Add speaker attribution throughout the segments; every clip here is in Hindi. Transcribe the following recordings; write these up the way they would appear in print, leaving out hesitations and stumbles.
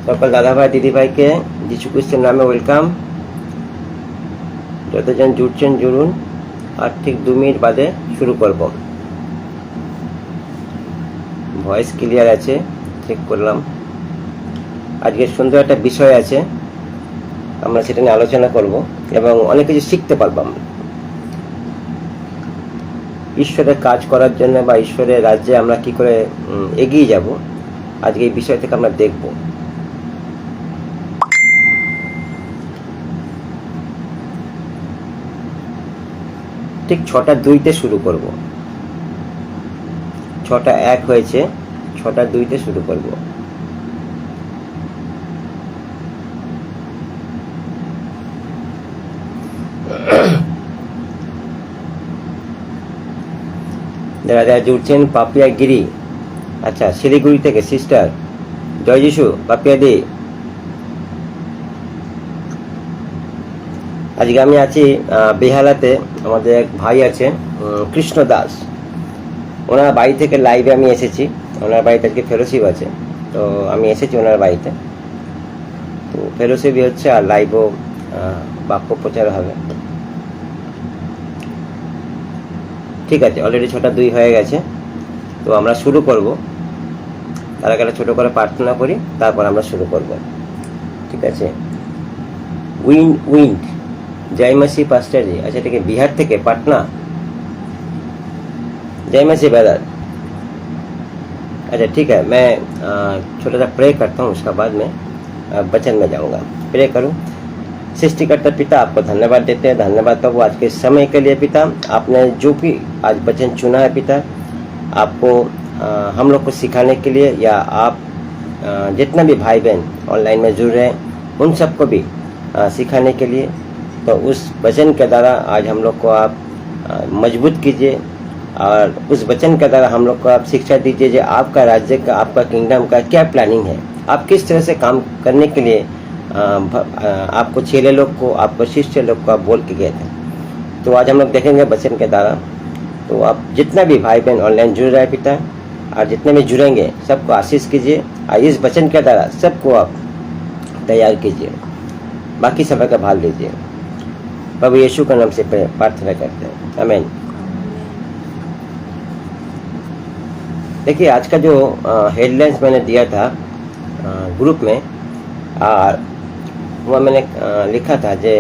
Speaker 1: সকল দাদা ভাই দিদি ভাইকে যিশু খ্রিস্টের নামে ওয়েলকাম। যতজন জুড়ছেন জুড়ুন, আর ঠিক 2 মিনিট বাদে শুরু করব। ভয়েস ক্লিয়ার আছে, চেক করলাম। আজকে সুন্দর একটা বিষয় আছে, আমরা সেটা নিয়ে আলোচনা করব এবং অনেক কিছু শিখতে পারবো আমরা ঈশ্বরের কাজ করার জন্য, বা ঈশ্বরের রাজ্যে আমরা কি করে এগিয়ে যাব। আজকে এই বিষয় থেকে আমরা দেখব। ঠিক 6:02 শুরু করব। 6:01 হয়েছে, 6:02 শুরু করব। যারা যারা জুড়ছেন, পাপিয়া গিরি, আচ্ছা শিলিগুড়ি থেকে সিস্টার, জয় যিশু। পাপিয়া দি, আজকে আমি আছি বেহালাতে। আমাদের এক ভাই আছে কৃষ্ণ দাস, ওনার বাড়ি থেকে লাইভে আমি এসেছি। ওনার বাড়িতে আজকে ফেলোশিপ আছে, তো আমি এসেছি ওনার বাড়িতে। তো ফেলোশিপই হচ্ছে, আর লাইভও বাক্য প্রচার হবে। ঠিক আছে, অলরেডি 6:02 হয়ে গেছে, তো আমরা শুরু করব। তার আগে ছোটো করে প্রার্থনা করি, তারপর আমরা শুরু করব। ঠিক আছে। উইন্ড जय मसीह पास्टर जी। अच्छा ठीक है, बिहार থেকে पटना। जय मसीह ब्रदर। अच्छा ठीक है, मैं छोटा सा प्रे करता हूँ, उसका बाद में वचन में जाऊँगा। प्रे करूँ। सृष्टिकर्ता पिता, आपको धन्यवाद देते हैं। धन्यवाद प्रभु आज के समय के लिए पिता। आपने जो भी आज वचन चुना है पिता, आपको हम लोग को सिखाने के लिए, या आप जितना भी भाई बहन ऑनलाइन में जुड़ रहे हैं उन सबको भी सिखाने के लिए, तो उस वचन के द्वारा आज हम लोग को आप मजबूत कीजिए, और उस वचन के द्वारा हम लोग को आप शिक्षा दीजिए जो आपका राज्य का, आपका किंगडम का क्या प्लानिंग है, आप किस तरह से काम करने के लिए आपको चेले लोग को, आपको शिष्य लोग को आप बोल के गए थे। तो आज हम लोग देखेंगे वचन के द्वारा। तो आप जितना भी भाई बहन ऑनलाइन जुड़ रहे हैं पिता, और जितने भी जुड़ेंगे सबको आशीष कीजिए, और इस वचन के द्वारा सबको आप तैयार कीजिए, बाकी समय का भाग लीजिए। प्रभु यीशु का नाम से प्रार्थना करते हैं, आमीन। देखिए आज का जो हेडलाइंस मैंने दिया था ग्रुप में, और वह मैंने लिखा था जे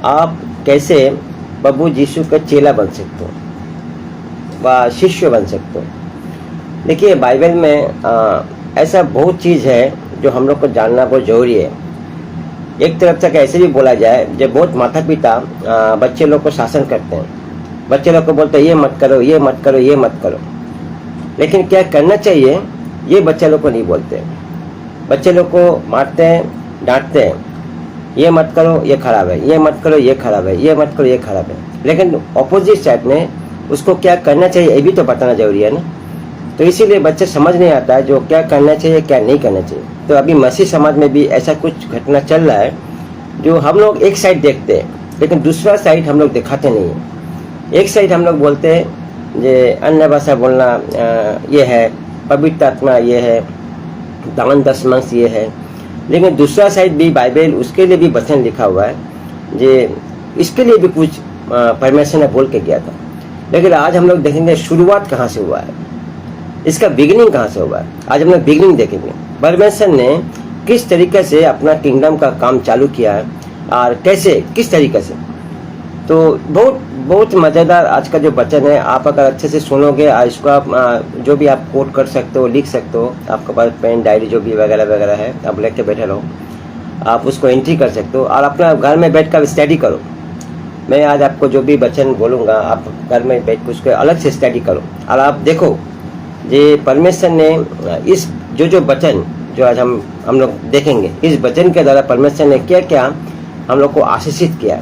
Speaker 1: आप कैसे प्रभु यीशु का चेला बन सकते हो व शिष्य बन सकते हो। देखिए बाइबल में ऐसा बहुत चीज़ है जो हम लोग को जानना बहुत जरूरी है। एक तरफ से ऐसे भी बोला जाए, जब बहुत माता पिता बच्चे लोग को शासन करते हैं, बच्चे लोग को बोलते हैं ये मत करो, ये मत करो, ये मत करो, लेकिन क्या करना चाहिए ये बच्चे लोग को नहीं बोलते। बच्चे लोग को मारते हैं, डांटते हैं, ये मत करो ये खराब है, ये मत करो ये खराब है, ये मत करो ये खराब है, लेकिन ऑपोजिट साइड में उसको क्या करना चाहिए ये भी तो बताना जरूरी है ना। तो इसीलिए बच्चे समझ नहीं आता है जो क्या करना चाहिए क्या नहीं करना चाहिए। तो अभी मसीह समाज में भी ऐसा कुछ घटना चल रहा है जो हम लोग एक साइड देखते हैं, लेकिन दूसरा साइड हम लोग दिखाते नहीं है। एक साइड हम लोग बोलते हैं ये अन्य भाषा बोलना ये है, पवित्र आत्मा ये है, दान दशमांश ये है, लेकिन दूसरा साइड भी बाइबल उसके लिए भी वचन लिखा हुआ है, जे इसके लिए भी कुछ परमेश्वर ने बोल के गया था। लेकिन आज हम लोग देखेंगे शुरुआत कहाँ से हुआ है, इसका बिगिनिंग कहाँ से हुआ है। आज हम लोग बिगिनिंग देखेंगे, परमेश्वर ने किस तरीके से अपना किंगडम का काम चालू किया है, और कैसे किस तरीके से। तो बहुत बहुत मज़ेदार आज का जो वचन है, आप अगर अच्छे से सुनोगे, इसको आप जो भी आप कोट कर सकते हो, लिख सकते हो, आपके पास पेन डायरी जो भी वगैरह वगैरह है आप लेके बैठे रहो, आप उसको एंट्री कर सकते हो, और अपना घर में बैठ कर स्टडी करो। मैं आज आपको जो भी वचन बोलूँगा आप घर में बैठ कर उसको अलग से स्टडी करो, और आप देखो ये परमेश्वर ने इस जो वचन जो आज हम लोग देखेंगे, इस वचन के द्वारा परमेश्वर ने क्या क्या हम लोग को आशीषित किया।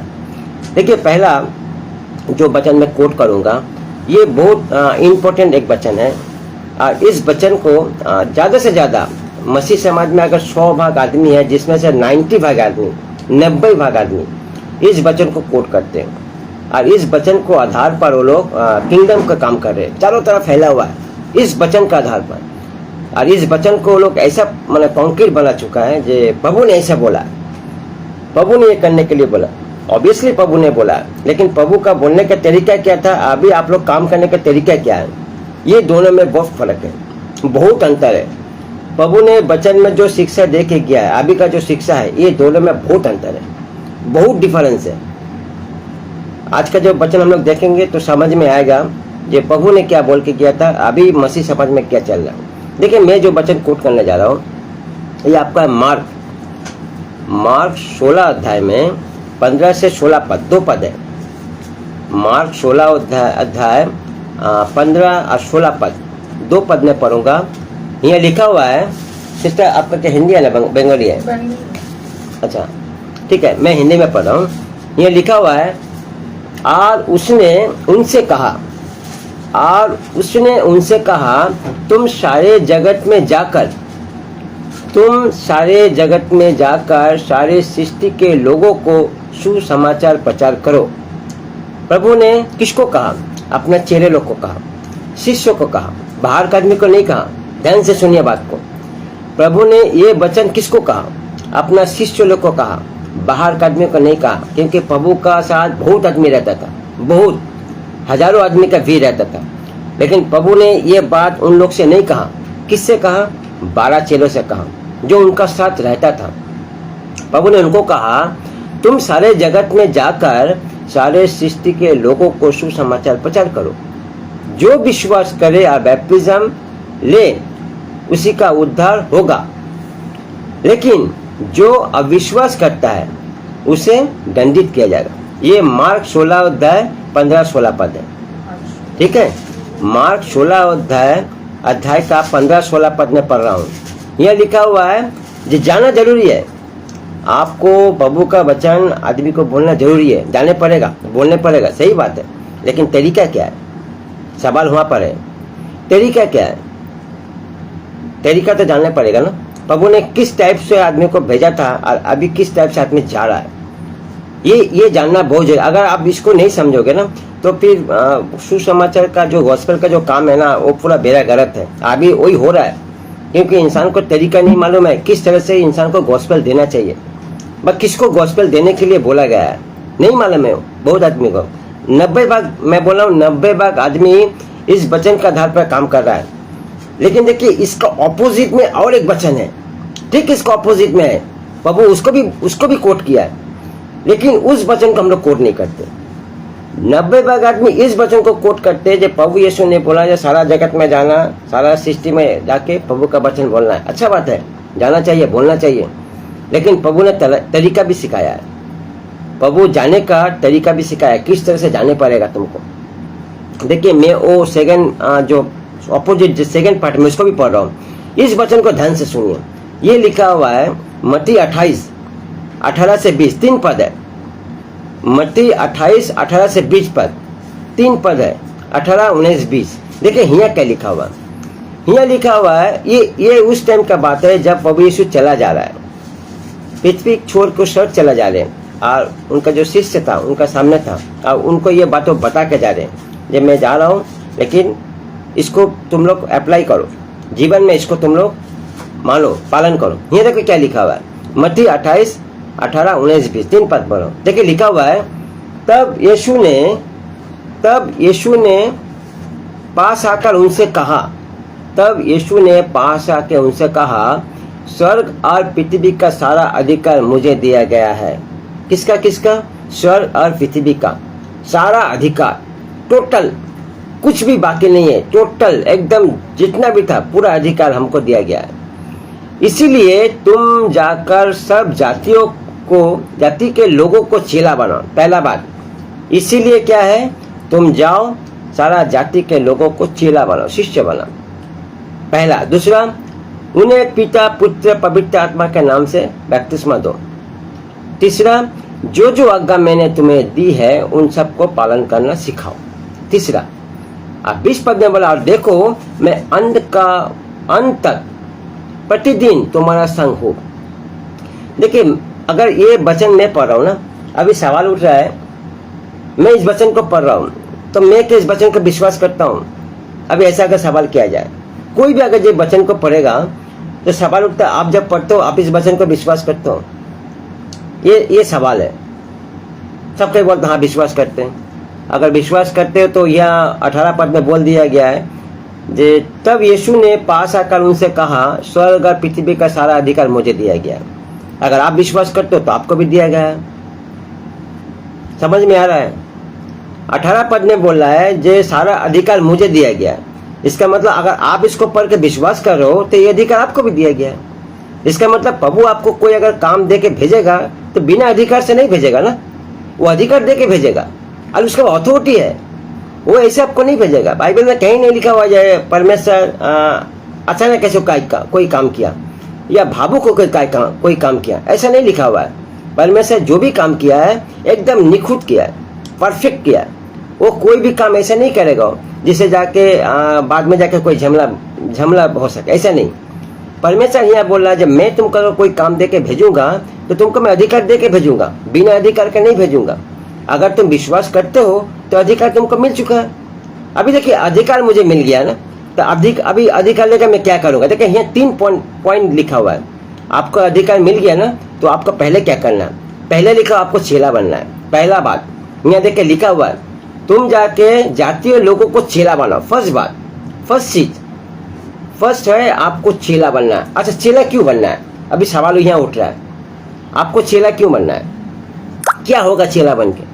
Speaker 1: देखिए पहला जो वचन मैं कोट करूँगा ये बहुत इम्पोर्टेंट एक वचन है, और इस वचन को ज़्यादा से ज़्यादा मसीह समाज में अगर 100 भाग आदमी है, जिसमें से 90 भाग आदमी, 90 भाग आदमी इस वचन को कोट करते हैं, और इस वचन को आधार पर वो लोग किंगडम का काम कर रहे हैं, चारों तरफ फैला हुआ है इस वचन का आधार पर। और इस वचन को लोग ऐसा मतलब कॉन्क्रीट बना चुका है जे प्रभु ने ऐसा बोला, प्रभु ने ये करने के लिए बोला। ऑब्वियसली प्रभु ने बोला, लेकिन प्रभु का बोलने का तरीका क्या था, अभी आप लोग काम करने का तरीका क्या है, ये दोनों में बहुत फर्क है, बहुत अंतर है। प्रभु ने वचन में जो शिक्षा दे के गया है, अभी का जो शिक्षा है, ये दोनों में बहुत अंतर है, बहुत डिफरेंस है। आज का जो वचन हम लोग देखेंगे तो समझ में आएगा ये प्रभु ने क्या बोल के किया था, अभी मसीह समाज में क्या चल रहा है। देखिए, मैं जो वचन कोट करने जा रहा हूँ ये आपका मार्क 16 अध्याय में 15 से 16 पद, 2 पद है। मार्क 16 अध्याय 15 और 16 पद, 2 पद में पढ़ूंगा। यहाँ लिखा हुआ है, सिस्टर आपका क्या हिंदी है ना बंगाली है? अच्छा ठीक है, मैं हिंदी में पढ़ रहा हूँ। यहाँ लिखा हुआ है, और उसने उनसे कहा तुम सारे जगत में जाकर सारे सृष्टि के लोगों को सुसमाचार प्रचार करो। प्रभु ने किसको कहा? अपने चेले लोग को कहा, शिष्यों को कहा, बाहर के आदमी को नहीं कहा। ध्यान से सुनिए बात को। प्रभु ने ये वचन किसको कहा? अपना शिष्य लोग को कहा, बाहर के आदमी को नहीं कहा, क्योंकि प्रभु का साथ बहुत आदमी रहता था, बहुत हजारों आदमी का भीड़ रहता था। लेकिन प्रभु ने ये बात उन लोग से नहीं कहा। किससे कहा? 12 चेलों से कहा, जो उनका साथ रहता था। प्रभु ने उनको कहा तुम सारे जगत में जाकर सारे सृष्टि के लोगों को सुसमाचार प्रचार करो। जो विश्वास करे और बैप्टिज्म ले उसी का उद्धार होगा, लेकिन जो अविश्वास करता है उसे दंडित किया जाएगा। ये मार्क 16 अध्याय 15-16 पद है, ठीक है। मार्क 16 अध्याय का 15-16 पद में पढ़ रहा हूँ। यह लिखा हुआ है, जो जाना जरूरी है। आपको प्रभु का वचन आदमी को बोलना जरूरी है, जाने पड़ेगा, बोलने पड़ेगा, सही बात है। लेकिन तरीका क्या है? सवाल वहां पर है, तरीका क्या है? तरीका तो जानना पड़ेगा ना। प्रभु ने किस टाइप से आदमी को भेजा था और अभी किस टाइप से आदमी जा रहा है, ये जानना बहुत जरूरी। अगर आप इसको नहीं समझोगे ना तो फिर सुसमाचार का जो गॉस्पेल का जो काम है ना, वो पूरा बेड़ा गलत है। अभी वही हो रहा है, क्योंकि इंसान को तरीका नहीं मालूम है किस तरह से इंसान को गॉस्पेल देना चाहिए। बस किसको गॉस्पेल देने के लिए बोला गया है नहीं मालूम है बहुत आदमी को। 90 भाग, मैं बोल रहा हूँ 90 भाग आदमी इस वचन के आधार पर काम कर रहा है। लेकिन देखिए, इसका ऑपोजिट में और एक वचन है, ठीक इसका ऑपोजिट में है। प्रभु उसको भी कोट किया है, लेकिन उस वचन को हम लोग कोट नहीं करते। 90 भाग आदमी इस वचन को कोट करते हैं, जब प्रभु यीशु ने बोला जो सारा जगत में जाना, सारा सृष्टि में जाके प्रभु का वचन बोलना है। अच्छा बात है, जाना चाहिए, बोलना चाहिए, लेकिन प्रभु ने तरीका भी सिखाया है। प्रभु जाने का तरीका भी सिखाया, किस तरह से जाने पड़ेगा तुमको। देखिए, मैं वो जो ऑपोजिट सेकंड पार्ट में उसको भी पढ़ रहा हूँ। इस वचन को ध्यान से सुनिए। ये लिखा हुआ है मत्ती 28:18 से 20, 3 पद है। मत्ती 28:18 से 20 पद, 3 पद है, 18, 19, 20। देखिए यहाँ क्या लिखा हुआ है। यहाँ लिखा हुआ है, ये उस टाइम का बात है जब प्रभु यीशु चला जा रहा है, पृथ्वी छोड़ कर स्वर्ग चला जा रहे हैं, और उनका जो शिष्य था उनका सामने था, और उनको ये बातों बता के जा रहे हैं, जब मैं जा रहा हूँ, लेकिन इसको तुम लोग अप्लाई करो जीवन में, इसको तुम लोग मानो, पालन करो। ये देखो क्या लिखा हुआ है, मत्ती 28:18, 19, 20, 3 पद पढ़ो। देखिए लिखा हुआ है, तब यीशु ने पास आकर उनसे कहा, स्वर्ग और पृथ्वी का सारा अधिकार मुझे दिया गया है। किसका? स्वर्ग और पृथ्वी का सारा अधिकार, टोटल, कुछ भी बाकी नहीं है, टोटल एकदम जितना भी था पूरा अधिकार हमको दिया गया है। इसीलिए तुम जाकर सब जाति के लोगों को चेला बनाओ। पहला बात, इसीलिए क्या है, तुम जाओ सारा जाति के लोगों को चेला बनाओ, शिष्य बनाओ, पहला। दूसरा, उन्हें पिता, पुत्र, पवित्र आत्मा के नाम से बपतिस्मा दो। तीसरा, जो आज्ञा मैंने तुम्हें दी है उन सबको पालन करना सिखाओ। तीसरा, अब 20 पद में बोला, और देखो मैं अंत तक प्रतिदिन तुम्हारा संग हो। देखिए, अगर ये वचन मैं पढ़ रहा हूँ ना, अभी सवाल उठ रहा है, मैं इस वचन को पढ़ रहा हूँ तो मैं किस वचन को विश्वास करता हूँ? अभी ऐसा अगर सवाल किया जाए कोई भी अगर ये वचन को पढ़ेगा तो सवाल उठता है, आप जब पढ़ते हो आप इस वचन को विश्वास करते हो? ये सवाल है। सब कोई बोलते हाँ विश्वास करते हैं। अगर विश्वास करते हो तो यह 18 पद में बोल दिया गया है जे तब यीशु ने पास आकर उनसे कहा, स्वर्ग और पृथ्वी का सारा अधिकार मुझे दिया गया है। अगर आप विश्वास करते हो तो आपको भी दिया गया है। समझ में आ रहा है? 18 पद में बोल रहा है जे सारा अधिकार मुझे दिया गया है। इसका मतलब अगर आप इसको पढ़ के विश्वास कर रहे हो तो ये अधिकार आपको भी दिया गया है। इसका मतलब प्रभु आपको कोई अगर काम दे के भेजेगा तो बिना अधिकार से नहीं भेजेगा ना, वो अधिकार दे के भेजेगा और उसका अथॉरिटी है, वो ऐसे आपको नहीं भेजेगा। बाइबल में कहीं नहीं लिखा हुआ जाए परमेश्वर अचानक कैसे कोई काम किया या भावुक होकर कोई काम किया, ऐसा नहीं लिखा हुआ है। परमेश्वर जो भी काम किया है एकदम निखुत किया है, परफेक्ट किया है। वो कोई भी काम ऐसा नहीं करेगा जिसे जाके बाद में जाके कोई झमला हो सके, ऐसा नहीं। परमेश्वर यहाँ बोल रहा है जब मैं तुमको अगर कोई काम दे के भेजूंगा तो तुमको मैं अधिकार दे के भेजूंगा, बिना अधिकार के नहीं भेजूंगा। अगर तुम विश्वास करते हो तो अधिकार तुमको मिल चुका है। अभी देखिए अधिकार मुझे मिल गया ना, तो अभी अधिकार लेकर मैं क्या करूंगा? देखिए यहाँ 3 पॉइंट लिखा हुआ है। आपको अधिकार मिल गया ना तो आपको पहले क्या करना है? पहले लिखा आपको चेला बनना है। पहला बात यहाँ देखिए लिखा हुआ है, तुम जाके जातीय लोगों को चेला बनाओ। फर्स्ट बात, फर्स्ट चीज, फर्स्ट है आपको चेला बनना है। अच्छा चेला क्यों बनना है? अभी सवाल यहाँ उठ रहा है, आपको चेला क्यों बनना है? क्या होगा चेला बन के?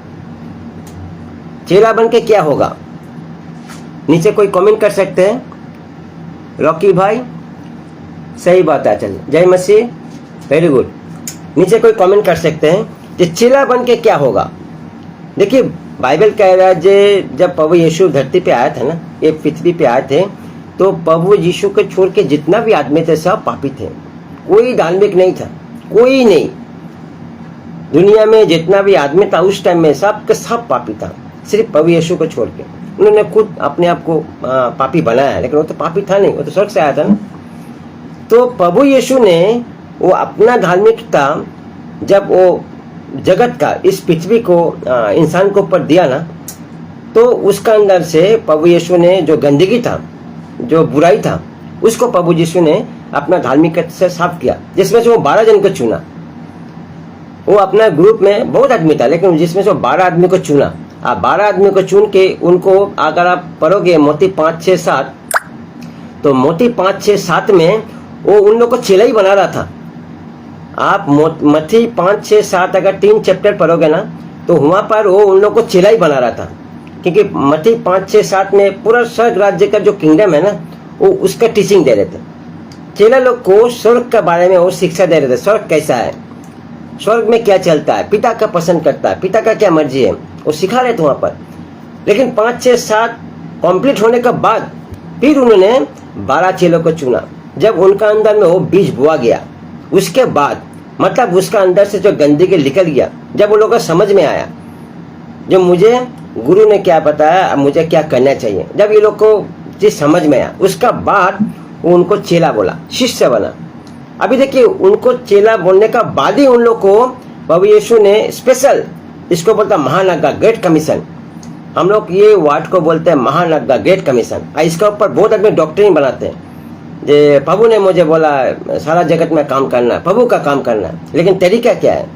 Speaker 1: चेला बन के क्या होगा? नीचे कोई कमेंट कर सकते हैं? रॉकी भाई सही बात है, चलिए जय मसीह, वेरी गुड। नीचे कोई कमेंट कर सकते हैं कि चेला बन के क्या होगा? देखिए बाइबल कह रहा है जे जब प्रभु यीशु धरती पे आया था ना, ये पृथ्वी पे आए थे, तो प्रभु यीशु को छोड़ के जितना भी आदमी थे सब पापी थे, कोई धार्मिक नहीं था, कोई नहीं। दुनिया में जितना भी आदमी था उस टाइम में सब के सब पापी था, सिर्फ प्रभु यीशु को छोड़ के। उन्होंने खुद अपने आप को पापी बनाया, लेकिन वो तो पापी था नहीं, वो तो स्वर्ग से आया था ना। तो प्रभु यीशु ने वो अपना धार्मिकता जब वो जगत का इस पृथ्वी को इंसान को ऊपर दिया ना, तो उसका अंदर से प्रभु यीशु ने जो गंदगी था, जो बुराई था, उसको प्रभु यीशु ने अपना धार्मिकता से साफ किया। जिसमें से वो 12 जन को चुना। वो अपना ग्रुप में बहुत आदमी था, लेकिन जिसमें से 12 आदमी को चुना। आप 12 आदमी को चुन के उनको अगर आप पढ़ोगे मोती 5, 6, 7, तो मोती 5, 6, 7 में वो उन लोग को चेला ही बना रहा था। आप मत्ती 5, 6, 7 अगर 3 चैप्टर पढ़ोगे ना, तो वहां पर वो उन लोग को चेला ही बना रहा था। क्योंकि मत्ती 5, 6, 7 में पूरा स्वर्ग राज्य का जो किंगडम है ना, वो उसका टीचिंग दे रहे थे। चेला लोग को स्वर्ग के बारे में वो शिक्षा दे रहे थे, स्वर्ग कैसा है, स्वर्ग में क्या चलता है, पिता का पसंद करता है, पिता का क्या मर्जी है, वो सिखा रहे थे वहां पर। लेकिन 5, 6, 7 कंप्लीट होने के बाद फिर उन्होंने 12 चेलों को चुना। जब उनका अंदर में वो बीज बोआ गया, उसके बाद मतलब उसका अंदर से जो गंदगी निकल गया, जब वो लोगों को समझ में आया जो मुझे गुरु ने क्या बताया, अब मुझे क्या करना चाहिए, जब ये लोग को चीज समझ में आया, उसका बाद वो उनको चेला बोला, शिष्य बना। अभी देखिए उनको चेला बोलने का बाद ही उन लोग को प्रभु यीशु ने स्पेशल, इसको बोलता महानगा, ग्रेट कमीशन। हम लोग ये वर्ड को बोलते हैं महानगा, ग्रेट कमीशन। इसके ऊपर बहुत आदमी डॉक्ट्रिन बनाते हैं जे प्रभु ने मुझे बोला सारा जगत में काम करना, प्रभु का काम करना, लेकिन तरीका क्या है?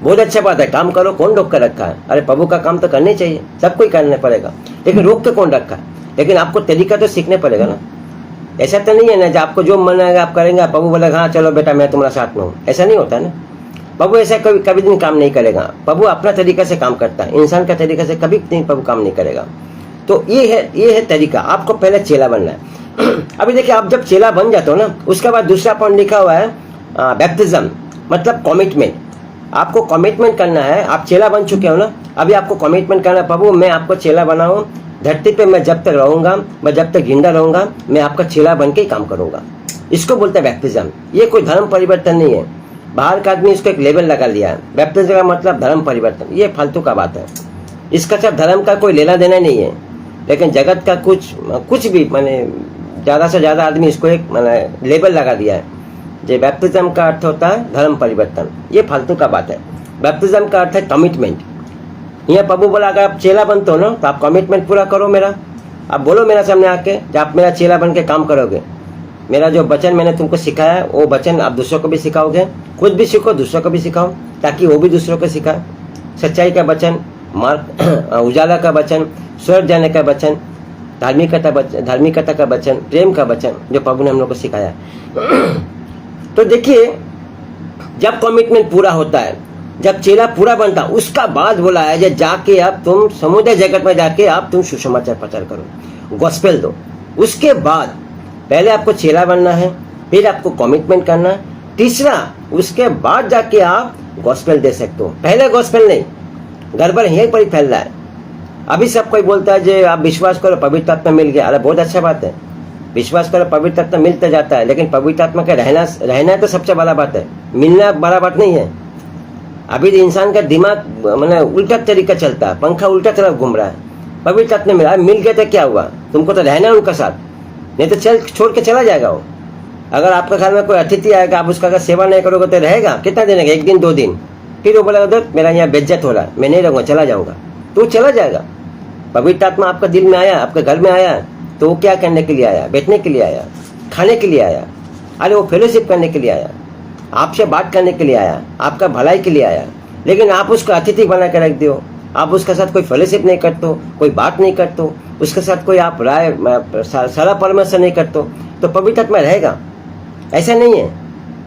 Speaker 1: बहुत अच्छा बात है, काम करो, कौन रोक कर रखा है? अरे प्रभु का काम तो करने चाहिए, सबको ही करना पड़ेगा, लेकिन रोक के कौन रखा है? लेकिन आपको तरीका तो सीखने पड़ेगा ना। ऐसा तो नहीं है ना जो आपको जो मन आएगा आप करेंगे, प्रभु बोलेगा हाँ चलो बेटा मैं तुम्हारा साथ में हूँ, ऐसा नहीं होता ना। प्रभु ऐसा कभी दिन काम नहीं करेगा। प्रभु अपना तरीका से काम करता है, इंसान का तरीका से कभी प्रभु काम नहीं करेगा। तो ये है तरीका, आपको पहले चेला बनना है। अभी देखिए आप जब चेला बन जाते हो ना, उसके बाद दूसरा पॉइंट लिखा हुआ है बैप्टिज्म, मतलब कमिटमेंट। आपको कमिटमेंट करना है। आप चेला बन चुके हो ना, अभी आपको कमिटमेंट करना है, प्रभु मैं आपको चेला बनाऊं, धरती पे मैं जब तक रहूंगा, मैं जब तक जिंदा रहूंगा, मैं आपका चेला बन के ही काम करूंगा। इसको बोलते हैं बैप्टिज्म। ये कोई धर्म परिवर्तन नहीं है, बाहर का आदमी इसको एक लेवल लगा लिया है। बैप्टिज्म का मतलब धर्म परिवर्तन, ये फालतू का बात है। इसका सिर्फ धर्म का कोई लेना देना नहीं है, लेकिन जगत का कुछ भी माने ज़्यादा से ज़्यादा आदमी इसको एक माने लेबल लगा दिया है। जो बैप्टिज्म का अर्थ होता है धर्म परिवर्तन, ये फालतू का बात है। बैप्टिज्म का अर्थ है कमिटमेंट। यहाँ प्रभु बोला अगर आप चेला बनते हो ना, तो आप कमिटमेंट पूरा करो मेरा, आप बोलो मेरे सामने आके, जब आप मेरा चेला बन के काम करोगे, मेरा जो वचन मैंने तुमको सिखाया है वो वचन आप दूसरों को भी सिखाओगे, खुद भी सीखो, दूसरों को भी सिखाओ, ताकि वो भी दूसरों को सिखाए। सच्चाई का वचन, मार्ग, उजाला का वचन, स्वर्ग जाने का वचन, धार्मिकता का वचन, प्रेम का वचन, जो प्रभु ने हम लोग को सिखाया। तो देखिए, जब कमिटमेंट पूरा होता है, जब चेला पूरा बनता, उसका बाद बोला है जे जाके अब तुम समुदाय जगत में जाके अब तुम सुसमाचार प्रचार करो, गॉस्पेल दो। उसके बाद पहले आपको चेला बनना है, फिर आपको कमिटमेंट करना है, तीसरा उसके बाद जाके आप गॉस्पेल दे सकते हो। पहले गॉस्पेल नहीं, गड़बड़ यहीं पर ही फैल रहा है। अभी सब कोई बोलता है जे आप विश्वास करो पवित्र आत्मा मिल गया। अरे बहुत अच्छा बात है, विश्वास करो पवित्र आत्मा मिलता जाता है, लेकिन पवित्र आत्मा का रहना तो सबसे बड़ा बात है, मिलना बड़ा बात नहीं है। अभी इंसान का दिमाग मैंने उल्टा तरीका चलता है, पंखा उल्टा तरफ घूम रहा है। पवित्र आत्मा मिल गया तो क्या हुआ, तुमको तो रहना है उनका साथ, नहीं तो चल छोड़ के चला जाएगा वो। अगर आपके घर में कोई अतिथि आएगा, आप उसका अगर सेवा नहीं करोगे तो रहेगा कितना दिन, 1 दिन 2 दिन, फिर वो बोलेगा मेरा यहाँ बेइज्जत हो रहा है, मैं नहीं रहूंगा, चला जाऊंगा, तो चला जाएगा। पवित्र आत्मा आपका दिल में आया, आपके घर में आया, तो वो क्या करने के लिए आया, बैठने के लिए आया, खाने के लिए आया, अरे वो फेलोशिप करने के लिए आया, आपसे बात करने के लिए आया, आपका भलाई के लिए आया। लेकिन आप उसको अतिथि बना के रख दो, आप उसके साथ कोई फेलोशिप नहीं करते, कोई बात नहीं करते, उसके साथ कोई आप राय सलाह परामर्श नहीं करते, तो पवित्र आत्मा रहेगा? ऐसा नहीं है।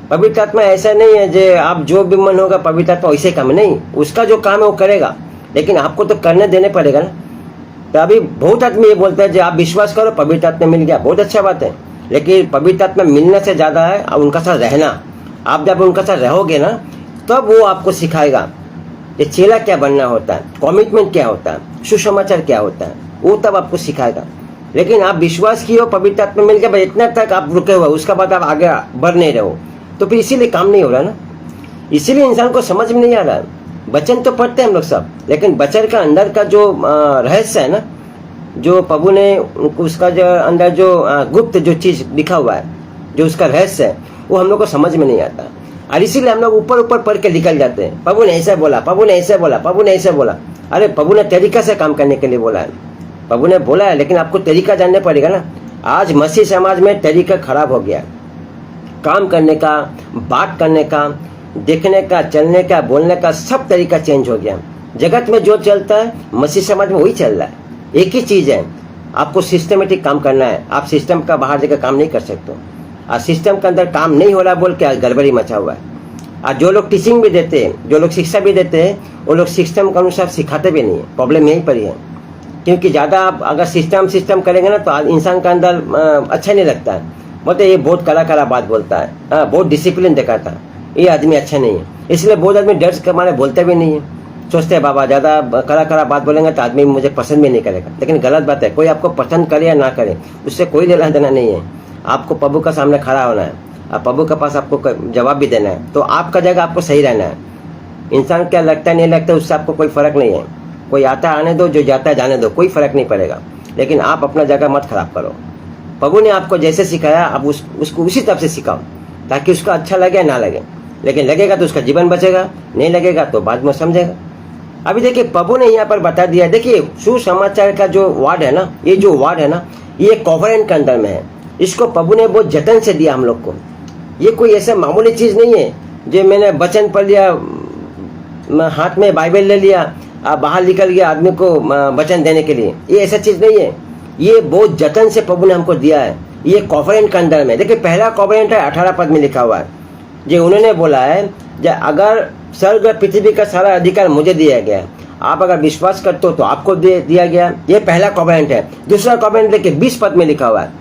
Speaker 1: पवित्र आत्मा ऐसा नहीं है जो आप जो भी मन होगा पवित्र आत्मा वैसे काम नहीं, उसका जो काम है वो करेगा, लेकिन आपको तो करने देने पड़ेगा ना। तो अभी बहुत आदमी ये बोलते हैं जो आप विश्वास करो पवित्र आत्मा मिल गया, बहुत अच्छा बात है, लेकिन पवित्र आत्मा मिलने से ज्यादा है उनका साथ रहना। आप जब उनका साथ रहोगे ना, तब वो आपको सिखाएगा ये चेला क्या बनना होता है, कमिटमेंट क्या होता है, सुसमाचार क्या होता है, वो तब आपको सिखाएगा। लेकिन आप विश्वास किए हो पवित्र आत्मा मिल गया, इतना तक आप रुके हुए, उसके बाद आप आगे बढ़ नहीं रहो, तो फिर इसीलिए काम नहीं हो रहा ना। इसीलिए इंसान को समझ में नहीं आ रहा। वचन तो पढ़ते हैं हम लोग सब, लेकिन वचन का अंदर का जो रहस्य है ना, जो प्रभु ने उसका जो अंदर जो गुप्त जो चीज लिखा हुआ है, जो उसका रहस्य है, वो हम लोग को समझ में नहीं आता। और इसीलिए हम लोग ऊपर ऊपर पढ़ के निकल जाते हैं, प्रभु ने ऐसा बोला, प्रभु ने ऐसा बोला, प्रभु ने ऐसा बोला। अरे प्रभु ने तरीका से काम करने के लिए बोला है, प्रभु ने बोला है, लेकिन आपको तरीका जानना पड़ेगा ना। आज मसीह समाज में तरीका खराब हो गया, काम करने का, बात करने का, देखने का, चलने का, बोलने का, सब तरीका चेंज हो गया। जगत में जो चलता है मसीह समाज में वही चल रहा है। एक ही चीज है, आपको सिस्टमेटिक काम करना है। आप सिस्टम का बाहर जगह काम नहीं कर सकते, और सिस्टम के अंदर काम नहीं हो रहा बोल के गड़बड़ी मचा हुआ है। और जो लोग टीचिंग भी देते हैं, जो लोग शिक्षा भी देते हैं, वो लोग सिस्टम के अनुसार सिखाते भी नहीं है। प्रॉब्लम यहीं पर ही है, क्योंकि ज़्यादा आप अगर सिस्टम करेंगे ना, तो इंसान का अंदर अच्छा नहीं लगता है। बोलते ये बहुत कड़ा बात बोलता है, बहुत डिसिप्लिन दिखाता है, ये आदमी अच्छा नहीं है। इसलिए बहुत आदमी डर के मारे बोलते भी नहीं है, सोचते हैं बाबा ज़्यादा कड़ा बात बोलेंगे तो आदमी मुझे पसंद भी नहीं करेगा। लेकिन गलत बात है, कोई आपको पसंद करे या ना करे, उससे कोई लेना देना नहीं है। आपको प्रभु का सामने खड़ा होना है, और प्रभु के पास आपको जवाब भी देना है, तो आपका जगह आपको सही रहना है। इंसान क्या लगता है नहीं लगता, उससे आपको कोई फर्क नहीं है। कोई आता है आने दो, जो जाता है जाने दो, कोई फर्क नहीं पड़ेगा। लेकिन आप अपना जगह मत खराब करो। प्रभु ने आपको जैसे सिखाया आप उसको उसी तरफ से सिखाओ, ताकि उसका अच्छा लगे ना लगे। लेकिन लगेगा तो उसका जीवन बचेगा, नहीं लगेगा तो बाद में समझेगा। अभी देखिए प्रभु ने यहाँ पर बता दिया। देखिए सुसमाचार का जो वर्ड है ना, ये जो वर्ड है ना, ये कॉवेरेंट के अंदर में है। इसको प्रभु ने बहुत जतन से दिया हम लोग को। ये कोई ऐसा मामूली चीज नहीं है जो मैंने वचन पढ़ लिया, हाथ में बाइबल ले लिया, बाहर निकल गया आदमी को वचन देने के लिए। ये ऐसा चीज नहीं है, ये बहुत जतन से प्रभु ने हमको दिया है। ये कॉवेरेंट के अंदर में देखिए, पहला कॉवेरेंट है 18 पद में लिखा हुआ है, जो उन्होंने बोला है जो अगर स्वर्ग पृथ्वी का सारा अधिकार मुझे दिया गया, आप अगर विश्वास करते हो तो आपको दिया गया। ये पहला कॉवेरेंट है। दूसरा कॉवेरेंट देखिए 20 पद में लिखा हुआ है।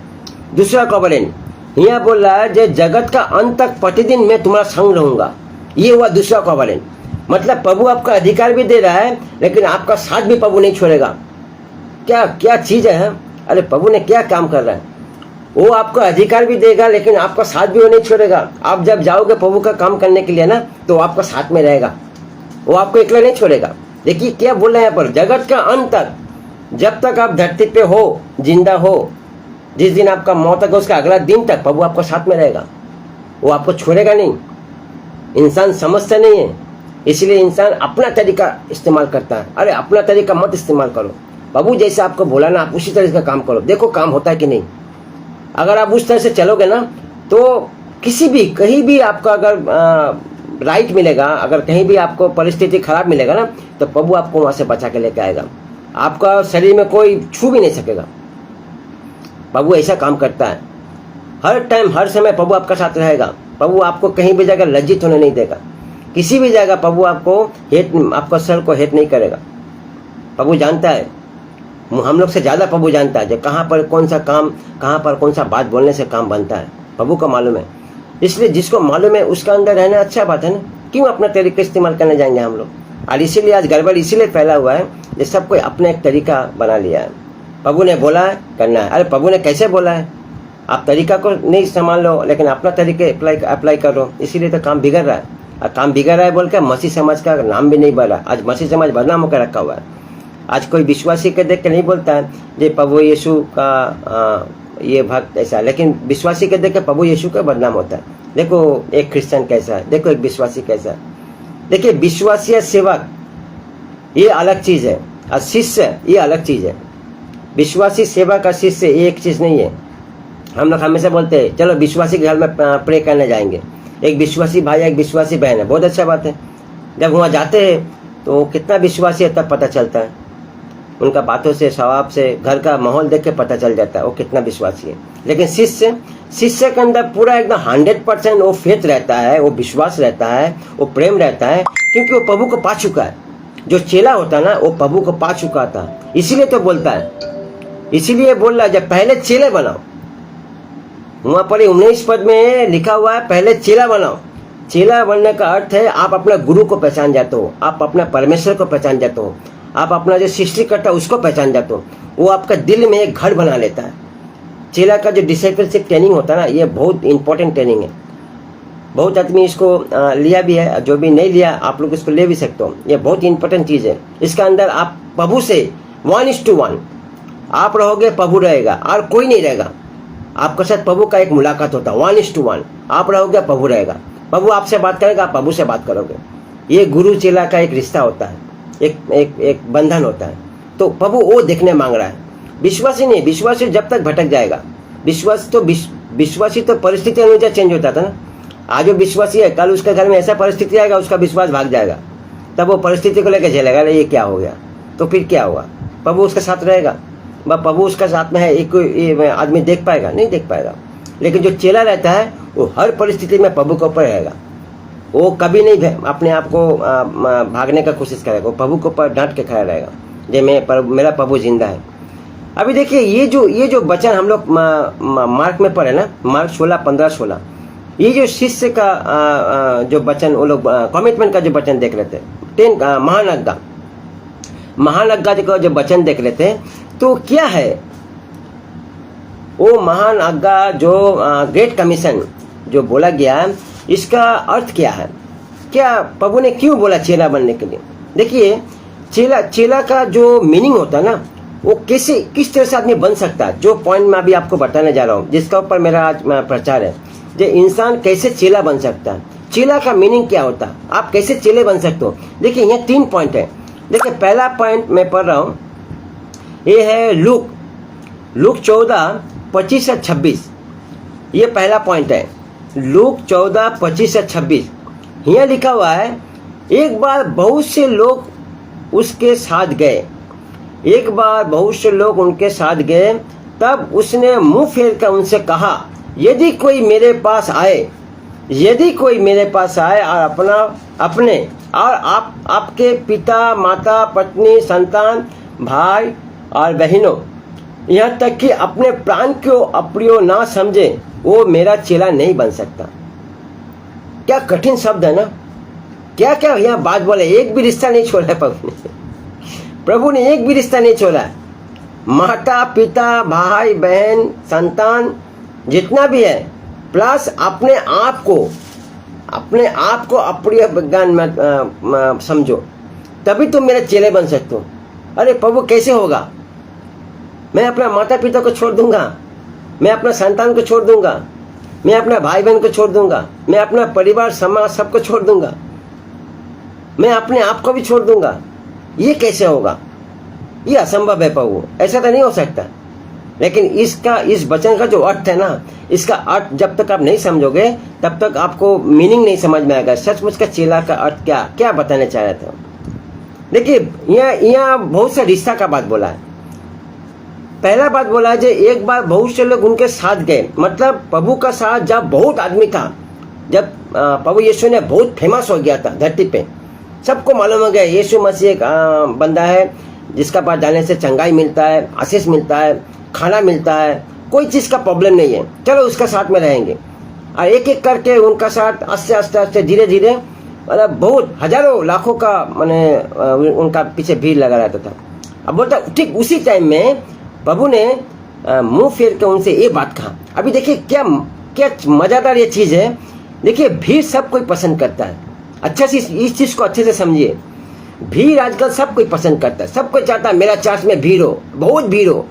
Speaker 1: दूसरा कॉवेरेंट यहाँ बोल रहा है जो जगत का अंत तक प्रतिदिन मैं तुम्हारा संग रहूंगा। ये हुआ दूसरा कॉवेरेंट। मतलब प्रभु आपका अधिकार भी दे रहा है, लेकिन आपका साथ भी प्रभु नहीं छोड़ेगा। क्या क्या चीज है। अरे प्रभु ने क्या काम कर रहा है। वो आपको अधिकार भी देगा, लेकिन आपका साथ भी वो नहीं छोड़ेगा। आप जब जाओगे प्रभु का काम करने के लिए ना, तो आपका साथ में रहेगा, वो आपको अकेला नहीं छोड़ेगा। देखिए क्या बोल रहे हैं यहाँ पर, जगत का अंत तक, जब तक आप धरती पे हो, जिंदा हो, जिस दिन आपका मौत होगा उसका अगला दिन तक प्रभु आपको साथ में रहेगा, वो आपको छोड़ेगा नहीं। इंसान समझता नहीं है, इसलिए इंसान अपना तरीका इस्तेमाल करता है। अरे अपना तरीका मत इस्तेमाल करो, प्रभु जैसे आपको बोला ना, आप उसी तरह का काम करो, देखो काम होता है कि नहीं। अगर आप उस तरह से चलोगे ना तो किसी भी कहीं भी आपका अगर राइट मिलेगा, अगर कहीं भी आपको परिस्थिति खराब मिलेगा ना, तो प्रभु आपको वहां से बचा के लेके आएगा। आपका शरीर में कोई छू भी नहीं सकेगा। प्रभु ऐसा काम करता है, हर टाइम हर समय प्रभु आपका साथ रहेगा। प्रभु आपको कहीं भी जगह लज्जित होने नहीं देगा। किसी भी जगह प्रभु आपका सर को हेट नहीं करेगा। प्रभु जानता है, हम लोग से ज्यादा प्रभु जानता है जो कहाँ पर कौन सा काम, कहाँ पर कौन सा बात बोलने से काम बनता है, प्रभु को मालूम है। इसलिए जिसको मालूम है उसका अंदर रहना अच्छा बात है ना, क्यों अपना तरीका इस्तेमाल करने जाएंगे हम लोग। और इसीलिए आज गड़बड़ इसीलिए फैला हुआ है कि सब कोई अपने एक तरीका बना लिया है। प्रभु ने बोला है करना है। अरे प्रभु ने कैसे बोला है, आप तरीका को नहीं संभाल लो लेकिन अपना तरीके अप्लाई करो, इसीलिए तो काम बिगड़ रहा है। और काम बिगड़ रहा है बोल के मसीह समाज का नाम भी नहीं बढ़ रहा। आज मसीह समाज बदनाम होकर रखा हुआ है। आज कोई विश्वासी के देख के नहीं बोलता है ये प्रभु यीशु का ये भक्त ऐसा, लेकिन विश्वासी के देख के प्रभु यीशु का बदनाम होता है। देखो एक क्रिश्चियन कैसा है, देखो एक विश्वासी कैसा है। देखिए विश्वासी या सेवक ये अलग चीज है और शिष्य ये अलग चीज है। विश्वासी सेवक का शिष्य ये एक चीज नहीं है। हम लोग हमेशा बोलते हैं चलो विश्वासी के घर में प्रे करने जाएंगे, एक विश्वासी भाई एक विश्वासी बहन है, बहुत अच्छा बात है। जब वहाँ जाते हैं तो कितना विश्वासी है तब पता चलता है, उनका बातों से, स्वभाव से, घर का माहौल देख के पता चल जाता है वो कितना विश्वासी है। लेकिन शिष्य के अंदर पूरा एकदम 100% वो फेथ रहता है, वो विश्वास रहता है, वो प्रेम रहता है, क्योंकि वो प्रभु को पा चुका है। जो चेला होता है ना वो प्रभु को पा चुका था, इसीलिए तो बोलता है, इसीलिए बोल रहा है जब पहले चेले बनाओ। वहां पर 19 पद में लिखा हुआ है पहले चेला बनाओ। चेला बनने का अर्थ है आप अपना गुरु को पहचान जाते हो, आप अपना परमेश्वर को पहचान जाते हो, आप अपना जो सृष्टिकर्ता उसको पहचान जाते हो। वो आपका दिल में एक घर बना लेता है। चेला का जो डिसाइपलशिप ट्रेनिंग होता है ना, ये बहुत इंपॉर्टेंट ट्रेनिंग है। बहुत आदमी इसको लिया भी है, जो भी नहीं लिया आप लोग इसको ले भी सकते हो। ये बहुत इंपॉर्टेंट चीज है। इसका अंदर आप प्रभु से 1:1 आप रहोगे, प्रभु रहेगा और कोई नहीं रहेगा। आपके साथ प्रभु का एक मुलाकात होता है, 1:1 आप रहोगे, प्रभु रहेगा। प्रभु आपसे बात करेगा, आप प्रभु से बात करोगे। ये गुरु चेला का एक रिश्ता होता है, एक बंधन होता है। तो प्रभु वो देखने मांग रहा है। विश्वासी नहीं, विश्वासी जब तक भटक जाएगा। विश्वासी तो परिस्थिति अनुसार चेंज होता था ना। आज वो विश्वासी है, कल उसके घर में ऐसा परिस्थिति आएगा उसका विश्वास भाग जाएगा, तब वो परिस्थिति को लेकर झेलेगा, ये क्या हो गया, तो फिर क्या होगा। प्रभु उसके साथ रहेगा, प्रभु उसका साथ में है, एक आदमी देख पाएगा, नहीं देख पाएगा। लेकिन जो चेला रहता है वो हर परिस्थिति में प्रभु के ऊपर रहेगा। वो कभी नहीं अपने आप को भागने का कोशिश करेगा, वो प्रभु के ऊपर डांट के खड़ा रहेगा, जे मेरा प्रभु जिंदा है। अभी देखिए ये जो वचन हम लोग मार्क में पढ़े ना, मार्क 16:15-16, ये जो शिष्य का जो वचन वो लोग कमिटमेंट का जो वचन देख रहे थे, महान आज्ञा का जो वचन देख रहे थे, तो क्या है वो महान आज्ञा जो ग्रेट कमीशन जो बोला गया, इसका अर्थ क्या है, क्या प्रभु ने क्यों बोला चेला बनने के लिए। देखिए चेला का जो मीनिंग होता है ना, वो किस तरह से आदमी बन सकता है, जो पॉइंट मैं अभी आपको बताने जा रहा हूँ, जिसका ऊपर मेरा आज प्रचार है, जो इंसान कैसे चेला बन सकता है। चेला का मीनिंग क्या होता है, आप कैसे चेले बन सकते हो। देखिए यहाँ 3 पॉइंट है। देखिए पहला पॉइंट मैं पढ़ रहा हूँ, ये है लूक 14:25-26। ये पहला पॉइंट है, लूक 14:25-26। यहाँ लिखा हुआ है, एक बार बहुत से लोग उसके साथ गए, एक बार बहुत से लोग उनके साथ गए, तब उसने मुंह फेर कर उनसे कहा, यदि कोई मेरे पास आए और अपने और आपके पिता, माता, पत्नी, संतान, भाई और बहनों, यहाँ तक कि अपने प्राण को अप्रिय ना समझे, वो मेरा चेला नहीं बन सकता। क्या कठिन शब्द है ना, क्या क्या यहाँ बात बोले। एक भी रिश्ता नहीं छोड़ा प्रभु ने एक भी रिश्ता नहीं छोड़ा। माता, पिता, भाई, बहन, संतान, जितना भी है, प्लस अपने आप को अप्रिय ज्ञान मत समझो, तभी तुम मेरे चेले बन सकते हो। अरे प्रभु कैसे होगा, मैं अपना माता पिता को छोड़ दूंगा, मैं अपना संतान को छोड़ दूंगा, मैं अपना भाई बहन को छोड़ दूंगा, मैं अपना परिवार समाज सबको छोड़ दूंगा, मैं अपने आप को भी छोड़ दूंगा, ये कैसे होगा। ये असंभव है प्रभु, ऐसा तो नहीं हो सकता। लेकिन इस वचन का जो अर्थ है ना, इसका अर्थ जब तक आप नहीं समझोगे तब तक आपको मीनिंग नहीं समझ में आएगा। सचमुच का चेला का अर्थ क्या क्या बताने चाह रहे थे। देखिए यहाँ बहुत सा रिश्ता का बात बोला है। पहला बात बोला है जो एक बार बहुत से लोग उनके साथ गए, मतलब प्रभु का साथ जब बहुत आदमी था, जब प्रभु यीशु ने बहुत फेमस हो गया था धरती पे, सबको मालूम हो गया यीशु मसीह एक बंदा है जिसका पास जाने से चंगाई मिलता है, आशीष मिलता है, खाना मिलता है, कोई चीज़ का प्रॉब्लम नहीं है, चलो उसका साथ में रहेंगे। और एक एक करके उनका साथ आस्ते आस्ते आस्ते धीरे धीरे मतलब बहुत हजारों लाखों का मैंने उनका पीछे भीड़ लगा रहता था। अब बोलता ठीक उसी टाइम में प्रभु ने मुंह फेर के उनसे ये बात कहा। अभी देखिए क्या क्या मज़ेदार ये चीज़ है। देखिए भीड़ सब कोई पसंद करता है, अच्छा से इस चीज़ को अच्छे से समझिए। भीड़ आजकल सब कोई पसंद करता है, सब कोई चाहता है मेरा चर्च में भीड़ हो, बहुत भीड़ हो।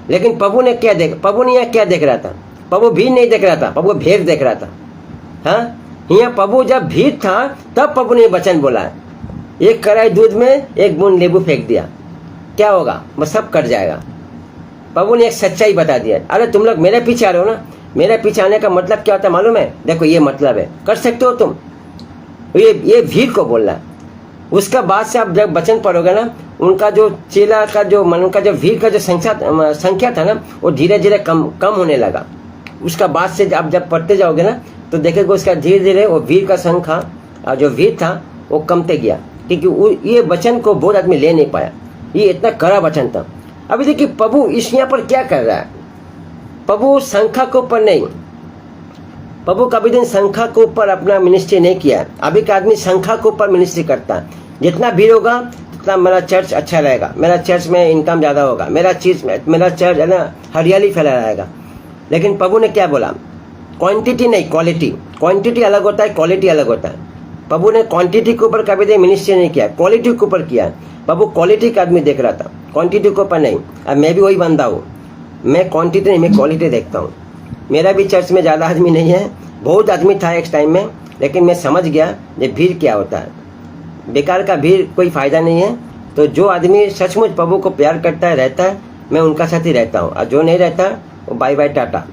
Speaker 1: लेकिन प्रभु ने यहाँ क्या देख रहा था? प्रभु भीड़ नहीं देख रहा था, प्रभु भेड़ देख रहा था। हाँ, यहाँ प्रभु जब भीड़ था तब प्रभु ने वचन बोला है, एक कढ़ाई दूध में एक बूंद नींबू फेंक दिया, क्या होगा? बस सब कट जाएगा। प्रभु ने एक सच्चाई बता दिया। अरे तुम लोग मेरे पीछे आ रहे हो ना, मेरे पीछे आने का मतलब क्या होता है मालूम है? देखो ये मतलब है, कर सकते हो तुम। ये भीड़ को बोलना है। उसका बाद से आप जब वचन पढ़ोगे ना, उनका जो चेला का जो मन, उनका जो भीड़ का जो संख्या था ना, वो धीरे धीरे कम होने लगा। उसका बाद से आप जब पढ़ते जाओगे ना तो देखेगा उसका धीरे धीरे वो भीड़ का संख्या जो भीड़ था वो कमते गया, क्योंकि ये वचन को बहुत आदमी ले नहीं पाया। ये इतना कड़ा वचन था। अभी देखिए प्रभु इस यहाँ पर क्या कर रहा है। प्रभु संख्या के ऊपर नहीं, प्रभु कभी दिन संख्या के ऊपर अपना मिनिस्ट्री नहीं किया। अभी का आदमी संख्या के ऊपर मिनिस्ट्री करता है। जितना भीड़ होगा उतना मेरा चर्च अच्छा रहेगा, मेरा चर्च में इनकम ज़्यादा होगा, मेरा चर्च है ना हरियाली फैला रहेगा। लेकिन प्रभु ने क्या बोला? क्वांटिटी नहीं, क्वालिटी। क्वांटिटी अलग होता है, क्वालिटी अलग होता है। प्रभु ने क्वांटिटी के ऊपर कभी दिन मिनिस्ट्री नहीं किया, क्वालिटी के ऊपर किया। प्रभु क्वालिटी का आदमी देख रहा था, क्वांटिटी के ऊपर नहीं। अब मैं भी वही बंदा हूँ, मैं क्वांटिटी नहीं, मैं क्वालिटी देखता हूँ। मेरा भी चर्च में ज़्यादा आदमी नहीं है, बहुत आदमी था एक टाइम में, लेकिन मैं समझ गया ये भीड़ क्या होता है। बेकार का भीड़ कोई फ़ायदा नहीं है। तो जो आदमी सचमुच प्रभु को प्यार करता है, रहता है, मैं उनका साथ ही रहता हूँ। और जो नहीं रहता वो बाय बाय टाटा।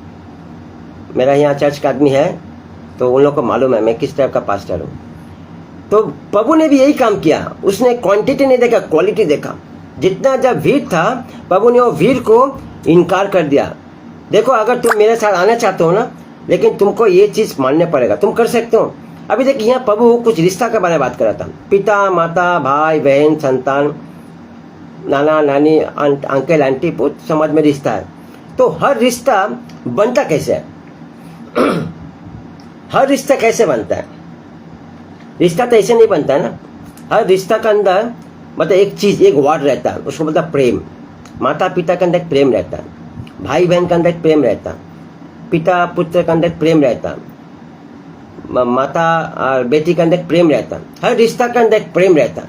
Speaker 1: मेरा यहाँ चर्च का आदमी है तो उन लोगों को मालूम है मैं किस टाइप का पास्टर हूँ। तो प्रभु ने भी यही काम किया, उसने क्वांटिटी नहीं देखा, क्वालिटी देखा। जितना जब भीड़ था प्रभु ने वो भीड़ को इनकार कर दिया। देखो अगर तुम मेरे साथ आना चाहते हो ना, लेकिन तुमको ये चीज़ मानने पड़ेगा, तुम कर सकते हो। अभी देखिए यहाँ प्रभु कुछ रिश्ता के बारे में बात कर रहा था। पिता माता, भाई बहन, संतान, नाना नानी, अंकल आंटी, बहुत समाज में रिश्ता है। तो हर रिश्ता बनता कैसे है? हर रिश्ता कैसे बनता है? रिश्ता तो ऐसे नहीं बनता है ना। हर रिश्ता के अंदर मतलब एक चीज़, एक वर्ड रहता है, उसको बोलता है प्रेम। माता पिता के अंदर एक प्रेम रहता है, भाई बहन के अंदर एक प्रेम रहता है, पिता पुत्र के अंदर प्रेम रहता है, माता और बेटी के अंदर प्रेम रहता है। हर रिश्ता के अंदर एक प्रेम रहता है।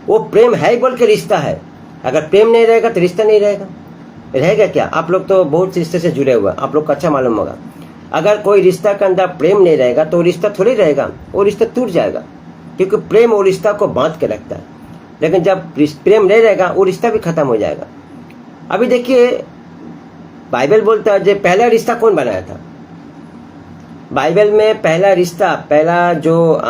Speaker 1: वो प्रेम है बोल के रिश्ता है। अगर प्रेम नहीं रहेगा तो रिश्ता नहीं रहेगा। रहेगा क्या? आप लोग तो बहुत रिश्ते से जुड़े हुए, आप लोग को अच्छा मालूम होगा। अगर कोई रिश्ता के अंदर प्रेम नहीं रहेगा तो रिश्ता थोड़ी रहेगा, वो रिश्ता टूट जाएगा। क्योंकि प्रेम वो रिश्ता को बांध के रखता है। लेकिन जब प्रेम नहीं रहेगा वो रिश्ता भी खत्म हो जाएगा। अभी देखिए बाइबल बोलता है जो पहला रिश्ता कौन बनाया था? बाइबल में पहला रिश्ता, पहला जो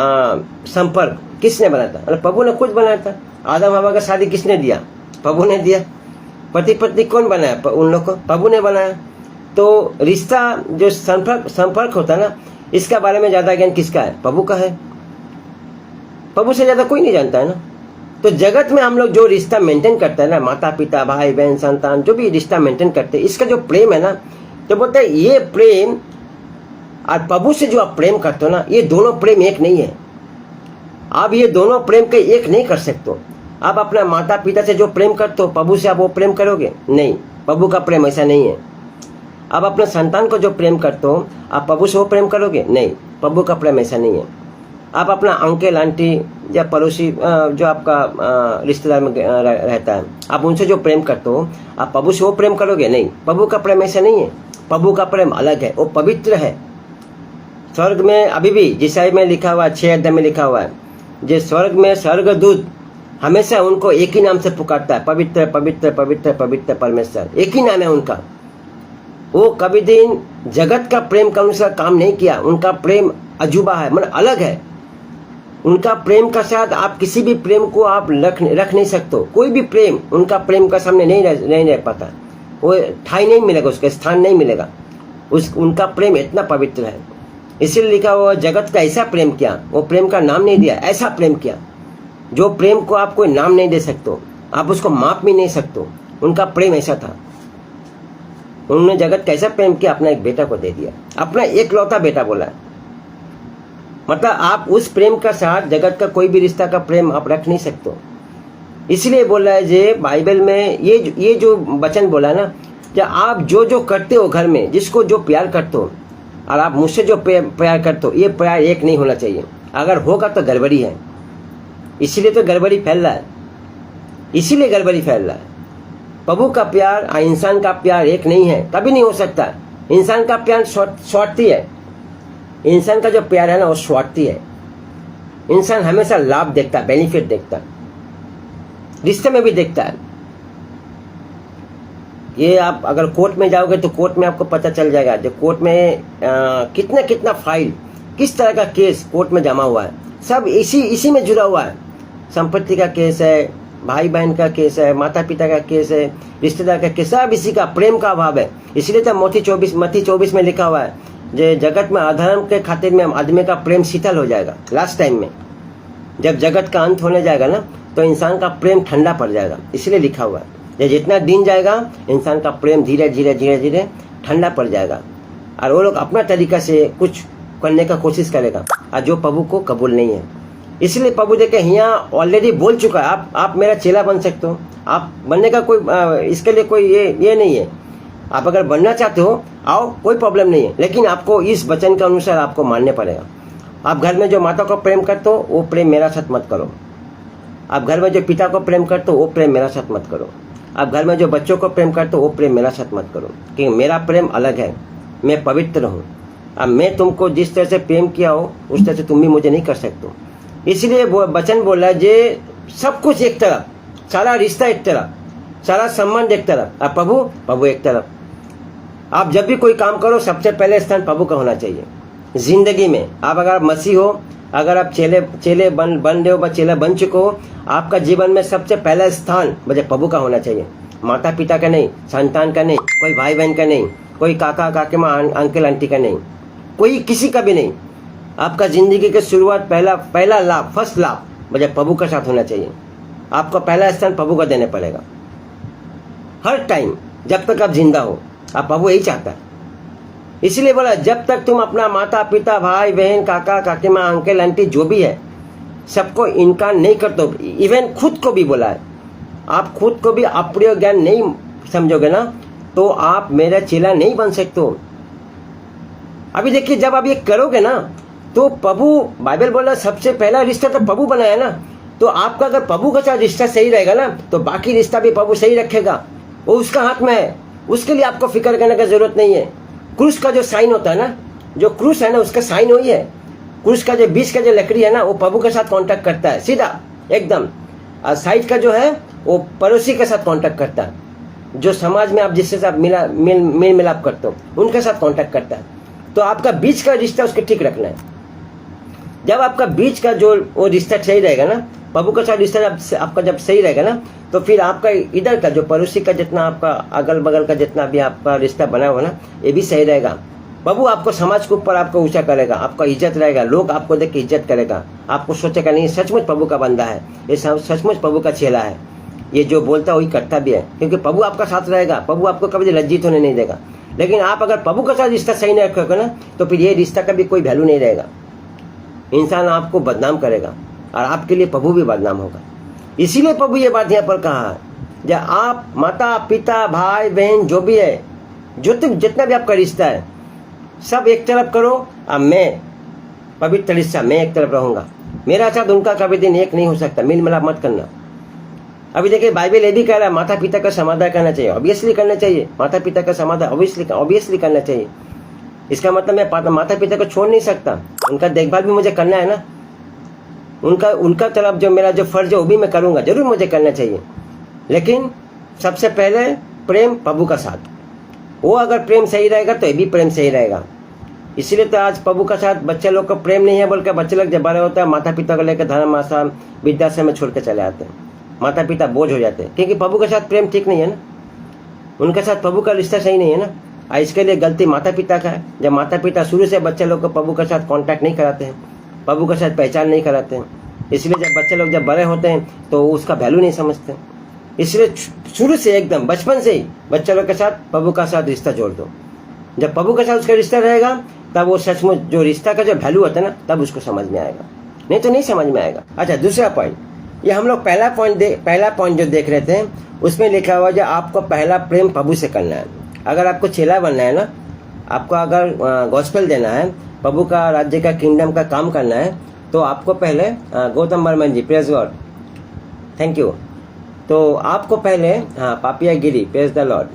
Speaker 1: संपर्क किसने बनाया था? मतलब प्रभु ने खुद बनाया था। आदम हवा का शादी किसने दिया? प्रभु ने दिया। पति पत्नी कौन बनाया? उन लोग को प्रभु ने बनाया। तो रिश्ता जो संपर्क होता है ना, इसका बारे में ज़्यादा ज्ञान किसका है? प्रभु का है। प्रभु से ज़्यादा कोई नहीं जानता है ना। तो जगत में हम लोग जो रिश्ता मेंटेन करते हैं ना, माता पिता, भाई बहन, संतान, जो भी रिश्ता मेंटेन करते हैं, इसका जो प्रेम है ना, तो बोलते हैं ये प्रेम और प्रभु से जो आप प्रेम करते हो ना, ये दोनों प्रेम एक नहीं है। आप ये दोनों प्रेम के एक नहीं कर सकते हो। आप अपना माता पिता से जो प्रेम करते हो, प्रभु से आप वो प्रेम करोगे? नहीं, प्रभु का प्रेम ऐसा नहीं है। आप अपने संतान को जो प्रेम करते हो, आप प्रभु से वो प्रेम करोगे? नहीं, प्रभु का प्रेम ऐसा नहीं है। आप अपना अंकल आंटी या पड़ोसी जो आपका रिश्तेदार में रहता है, आप उनसे जो प्रेम करते हो, आप प्रभु से वो प्रेम करोगे? नहीं, प्रभु का प्रेम ऐसा नहीं है। प्रभु का प्रेम अलग है, वो पवित्र है। स्वर्ग में अभी भी जिसाई में लिखा हुआ है, 6 अध्याय में लिखा हुआ है, जो स्वर्ग में स्वर्गदूत हमेशा उनको एक ही नाम से पुकारता है, पवित्र पवित्र पवित्र पवित्र परमेश्वर, एक ही नाम है उनका। वो कभी दिन जगत का प्रेम का अनुसार काम नहीं किया, उनका प्रेम अजूबा है, मतलब अलग है। उनका प्रेम का साथ आप किसी भी प्रेम को आप रख नहीं सकते। कोई भी प्रेम उनका प्रेम का सामने नहीं रह पाता, वो ठाई नहीं मिलेगा, उसका स्थान नहीं मिलेगा। उनका प्रेम इतना पवित्र है, इसीलिए लिखा हुआ जगत का ऐसा प्रेम किया, वो प्रेम का नाम नहीं दिया, ऐसा प्रेम किया जो प्रेम को आप कोई नाम नहीं दे सकते, आप उसको माप भी नहीं सकते। उनका प्रेम ऐसा था। उन्होंने जगत का ऐसा प्रेम किया, अपना एक बेटा को दे दिया, अपना एकलौता बेटा बोला। मतलब आप उस प्रेम का साथ जगत का कोई भी रिश्ता का प्रेम आप रख नहीं सकते। इसलिए बोला है जे बाइबल में ये जो वचन बोला ना, कि आप जो करते हो घर में, जिसको जो प्यार करते हो और आप मुझसे जो प्यार करते हो, ये प्यार एक नहीं होना चाहिए। अगर होगा तो गड़बड़ी है, इसीलिए तो गड़बड़ी फैल रहा है, इसीलिए गड़बड़ी फैल रहा है। प्रभु का प्यार और इंसान का प्यार एक नहीं है, कभी नहीं हो सकता। इंसान का प्यार स्वार्थी है, इंसान का जो प्यार है ना वो स्वार्थी है। इंसान हमेशा लाभ देखता है, बेनिफिट देखता है, रिश्ते में भी देखता है। ये आप अगर कोर्ट में जाओगे तो कोर्ट में आपको पता चल जाएगा, जो कोर्ट में कितना फाइल, किस तरह का केस कोर्ट में जमा हुआ है, सब इसी में जुड़ा हुआ है। संपत्ति का केस है, भाई बहन का केस है, माता पिता का केस है, रिश्तेदार का केस, सब इसी का प्रेम का अभाव है। इसलिए तो मत्ती 24 में लिखा हुआ है, जो जगत में अधर्म के खातिर में आदमी का प्रेम शीतल हो जाएगा। लास्ट टाइम में जब जगत का अंत होने जाएगा ना, तो इंसान का प्रेम ठंडा पड़ जाएगा। इसलिए लिखा हुआ है, जितना दिन जाएगा इंसान का प्रेम धीरे धीरे ठंडा पड़ जाएगा, और वो लोग अपना तरीका से कुछ करने का कोशिश करेगा, और जो प्रभु को कबूल नहीं है। इसलिए प्रभु देखे यहाँ ऑलरेडी बोल चुका है, आप मेरा चेला बन सकते हो। आप बनने का कोई इसके लिए कोई ये नहीं है। आप अगर बनना चाहते हो आओ, कोई प्रॉब्लम नहीं है, लेकिन आपको इस वचन के अनुसार आपको मानने पड़ेगा। आप घर में जो माता को प्रेम करते हो वो प्रेम मेरा साथ मत करो। आप घर में जो पिता को प्रेम करते हो वो प्रेम मेरा साथ मत करो। आप घर में जो बच्चों को प्रेम करते हो वो प्रेम मेरा साथ मत करो, क्योंकि मेरा प्रेम अलग है, मैं पवित्र हूँ। अब मैं तुमको जिस तरह से प्रेम किया हो उस तरह से तुम भी मुझे नहीं कर सकते हो। इसलिए वो वचन बोल रहा है, जे सब कुछ एक तरफ, सारा रिश्ता एक तरफ, सारा संबंध एक तरफ, और प्रभु एक तरफ। आप जब भी कोई काम करो सबसे पहले स्थान प्रभु का होना चाहिए। जिंदगी में आप अगर मसीह हो, अगर आप चेले बन रहे हो, चेला बन चुके हो, आपका जीवन में सबसे पहला स्थान मुझे प्रभु का होना चाहिए। माता पिता का नहीं, संतान का नहीं, कोई भाई बहन का नहीं, कोई काका काकी माँ अंकल आंटी का नहीं, कोई किसी का भी नहीं। आपका जिंदगी की शुरुआत पहला लाभ, फर्स्ट लाभ मुझे प्रभु के साथ होना चाहिए। आपको पहला स्थान प्रभु का देने पड़ेगा हर टाइम, जब तक आप जिंदा हो। आप प्रभु यही चाहता है। इसलिए बोला, जब तक तुम अपना माता पिता भाई बहन काका काकी माँ अंकल आंटी जो भी है सबको इनकार नहीं करते, इवन खुद को भी बोला है, आप खुद को भी अप्रिय ज्ञान नहीं समझोगे ना तो आप मेरा चेला नहीं बन सकते हो। अभी देखिए, जब आप ये करोगे ना तो प्रभु, बाइबल बोला सबसे पहला रिश्ता तो प्रभु बनाया ना, तो आपका अगर प्रभु का साथ रिश्ता सही रहेगा ना तो बाकी रिश्ता भी प्रभु सही रखेगा। वो उसका हाथ में है, उसके लिए आपको फिक्र करने की जरूरत नहीं है। क्रूस का जो साइन होता है ना, जो क्रूस है ना उसका साइन वही है। क्रूस का जो बीच का जो लकड़ी है ना वो प्रभु के साथ कांटेक्ट करता है सीधा एकदम, और साइड का जो है वो पड़ोसी के साथ कांटेक्ट करता है, जो समाज में आप जिससे साथ मेल मिलाप करते हो उनके साथ कांटेक्ट करता है। तो आपका बीच का रिश्ता उसके ठीक रखना है। जब आपका बीच का जो वो रिश्ता सही रहेगा ना, प्रभु के साथ रिश्ता आपका जब सही रहेगा ना, तो फिर आपका इधर का जो पड़ोसी का जितना आपका अगल बगल का जितना भी आपका रिश्ता बना हुआ ना ये भी सही रहेगा। प्रभु आपको समाज के ऊपर आपको ऊंचा करेगा, आपका इज्जत रहेगा, लोग आपको देख के इज्जत करेगा, आपको सोचेगा नहीं सचमुच प्रभु का बंदा है, ये सचमुच प्रभु का चेला है, ये जो बोलता है वही करता भी है, क्योंकि प्रभु आपका साथ रहेगा। प्रभु आपको कभी लज्जित होने नहीं देगा। लेकिन आप अगर प्रभु के साथ रिश्ता सही नहीं रखोगे ना तो फिर ये रिश्ता का भी कोई वैल्यू नहीं रहेगा। इंसान आपको बदनाम करेगा और आपके लिए प्रभु भी बदनाम होगा। इसीलिए प्रभु ये बात यहाँ पर कहा है, जब आप माता पिता भाई बहन जो भी है, जितना भी आपका रिश्ता है सब एक तरफ करो, और मैं पवित्र रिश्ता मैं एक तरफ रहूंगा, मेरा साथ उनका कभी दिन एक नहीं हो सकता, मिल मिलाप मत करना। अभी देखिए बाइबल ये भी कह रहा है माता पिता का समाधान करना चाहिए, ऑब्वियसली करना चाहिए, माता पिता का समाधान ऑब्वियसली करना चाहिए। इसका मतलब मैं माता पिता को छोड़ नहीं सकता, उनका देखभाल भी मुझे करना है ना। उनका उनका तरफ जो मेरा जो फर्ज है वो भी मैं करूँगा, जरूर मुझे करना चाहिए। लेकिन सबसे पहले प्रेम प्रभु का साथ, वो अगर प्रेम सही रहेगा तो ये भी प्रेम सही रहेगा। इसीलिए तो आज प्रभु का साथ बच्चे लोग को प्रेम नहीं है बोल के बच्चे लोग जब बड़े होता है माता पिता को लेकर धर्म आश्रम वृद्धाश्रम में छोड़ के चले आते हैं। माता पिता बोझ हो जाते हैं, क्योंकि प्रभु के साथ प्रेम ठीक नहीं है ना, उनके साथ प्रभु का रिश्ता सही नहीं है ना। इसके लिए गलती माता पिता का है। जब माता पिता शुरू से बच्चे लोग को प्रभु के साथ कांटेक्ट नहीं कराते हैं, प्रभु के साथ पहचान नहीं कराते हैं, इसलिए जब बच्चे लोग जब बड़े होते हैं तो उसका वैल्यू नहीं समझते। इसलिए शुरू से एकदम बचपन से ही बच्चे लोग के साथ प्रभु का साथ रिश्ता जोड़ दो। जब प्रभु के साथ उसका रिश्ता रहेगा तब वो सचमुच जो रिश्ता का जो वैल्यू होता है ना, तब उसको समझ में आएगा, नहीं तो नहीं समझ में आएगा। अच्छा, दूसरा पॉइंट, ये हम लोग पहला पॉइंट जो देख रहे थे उसमें लिखा हुआ जो आपको पहला प्रेम प्रभु से करना है। अगर आपको चेला बनना है ना, आपको अगर गॉस्पेल देना है, प्रभु का राज्य का किंगडम का काम करना है, तो आपको पहले गौतम बर्मन जी, प्रेज गॉड, थैंक यू। तो आपको पहले पापिया गिरी, प्रेज द लॉर्ड,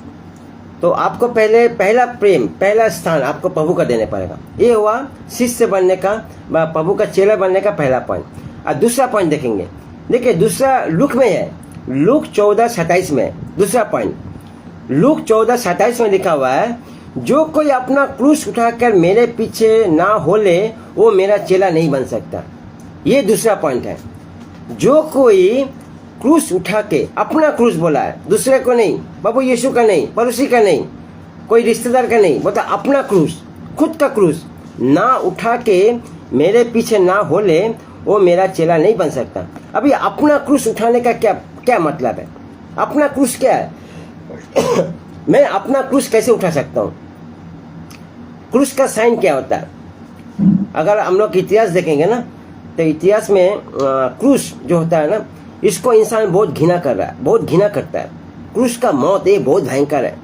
Speaker 1: तो आपको पहले पहला प्रेम पहला स्थान आपको प्रभु का देने पड़ेगा। ये हुआ शिष्य बनने का, प्रभु का चेला बनने का पहला पॉइंट। और दूसरा पॉइंट देखेंगे, देखिए दूसरा लूक में है, लूक 14:27 में दूसरा पॉइंट, लूक 14:27 में लिखा हुआ है, जो कोई अपना क्रूस उठाकर मेरे पीछे ना होले वो मेरा चेला नहीं बन सकता। ये दूसरा पॉइंट है, जो कोई क्रूस उठा के, अपना क्रूस बोला है, दूसरे को नहीं, बाबू यीशु का नहीं, पड़ोसी का नहीं, कोई रिश्तेदार का नहीं, बोलता अपना क्रूस, खुद का क्रूस ना उठा के मेरे पीछे ना होले वो मेरा चेला नहीं बन सकता। अभी अपना क्रूस उठाने का क्या मतलब है? अपना क्रूस क्या है? मैं अपना क्रूस कैसे उठा सकता हूँ? क्रूस का साइन क्या होता है? अगर हम लोग इतिहास देखेंगे ना, तो इतिहास में क्रूस जो होता है ना, इसको इंसान बहुत घृणा कर रहा है, बहुत घृणा करता है। क्रूस का मौत ये बहुत भयंकर है।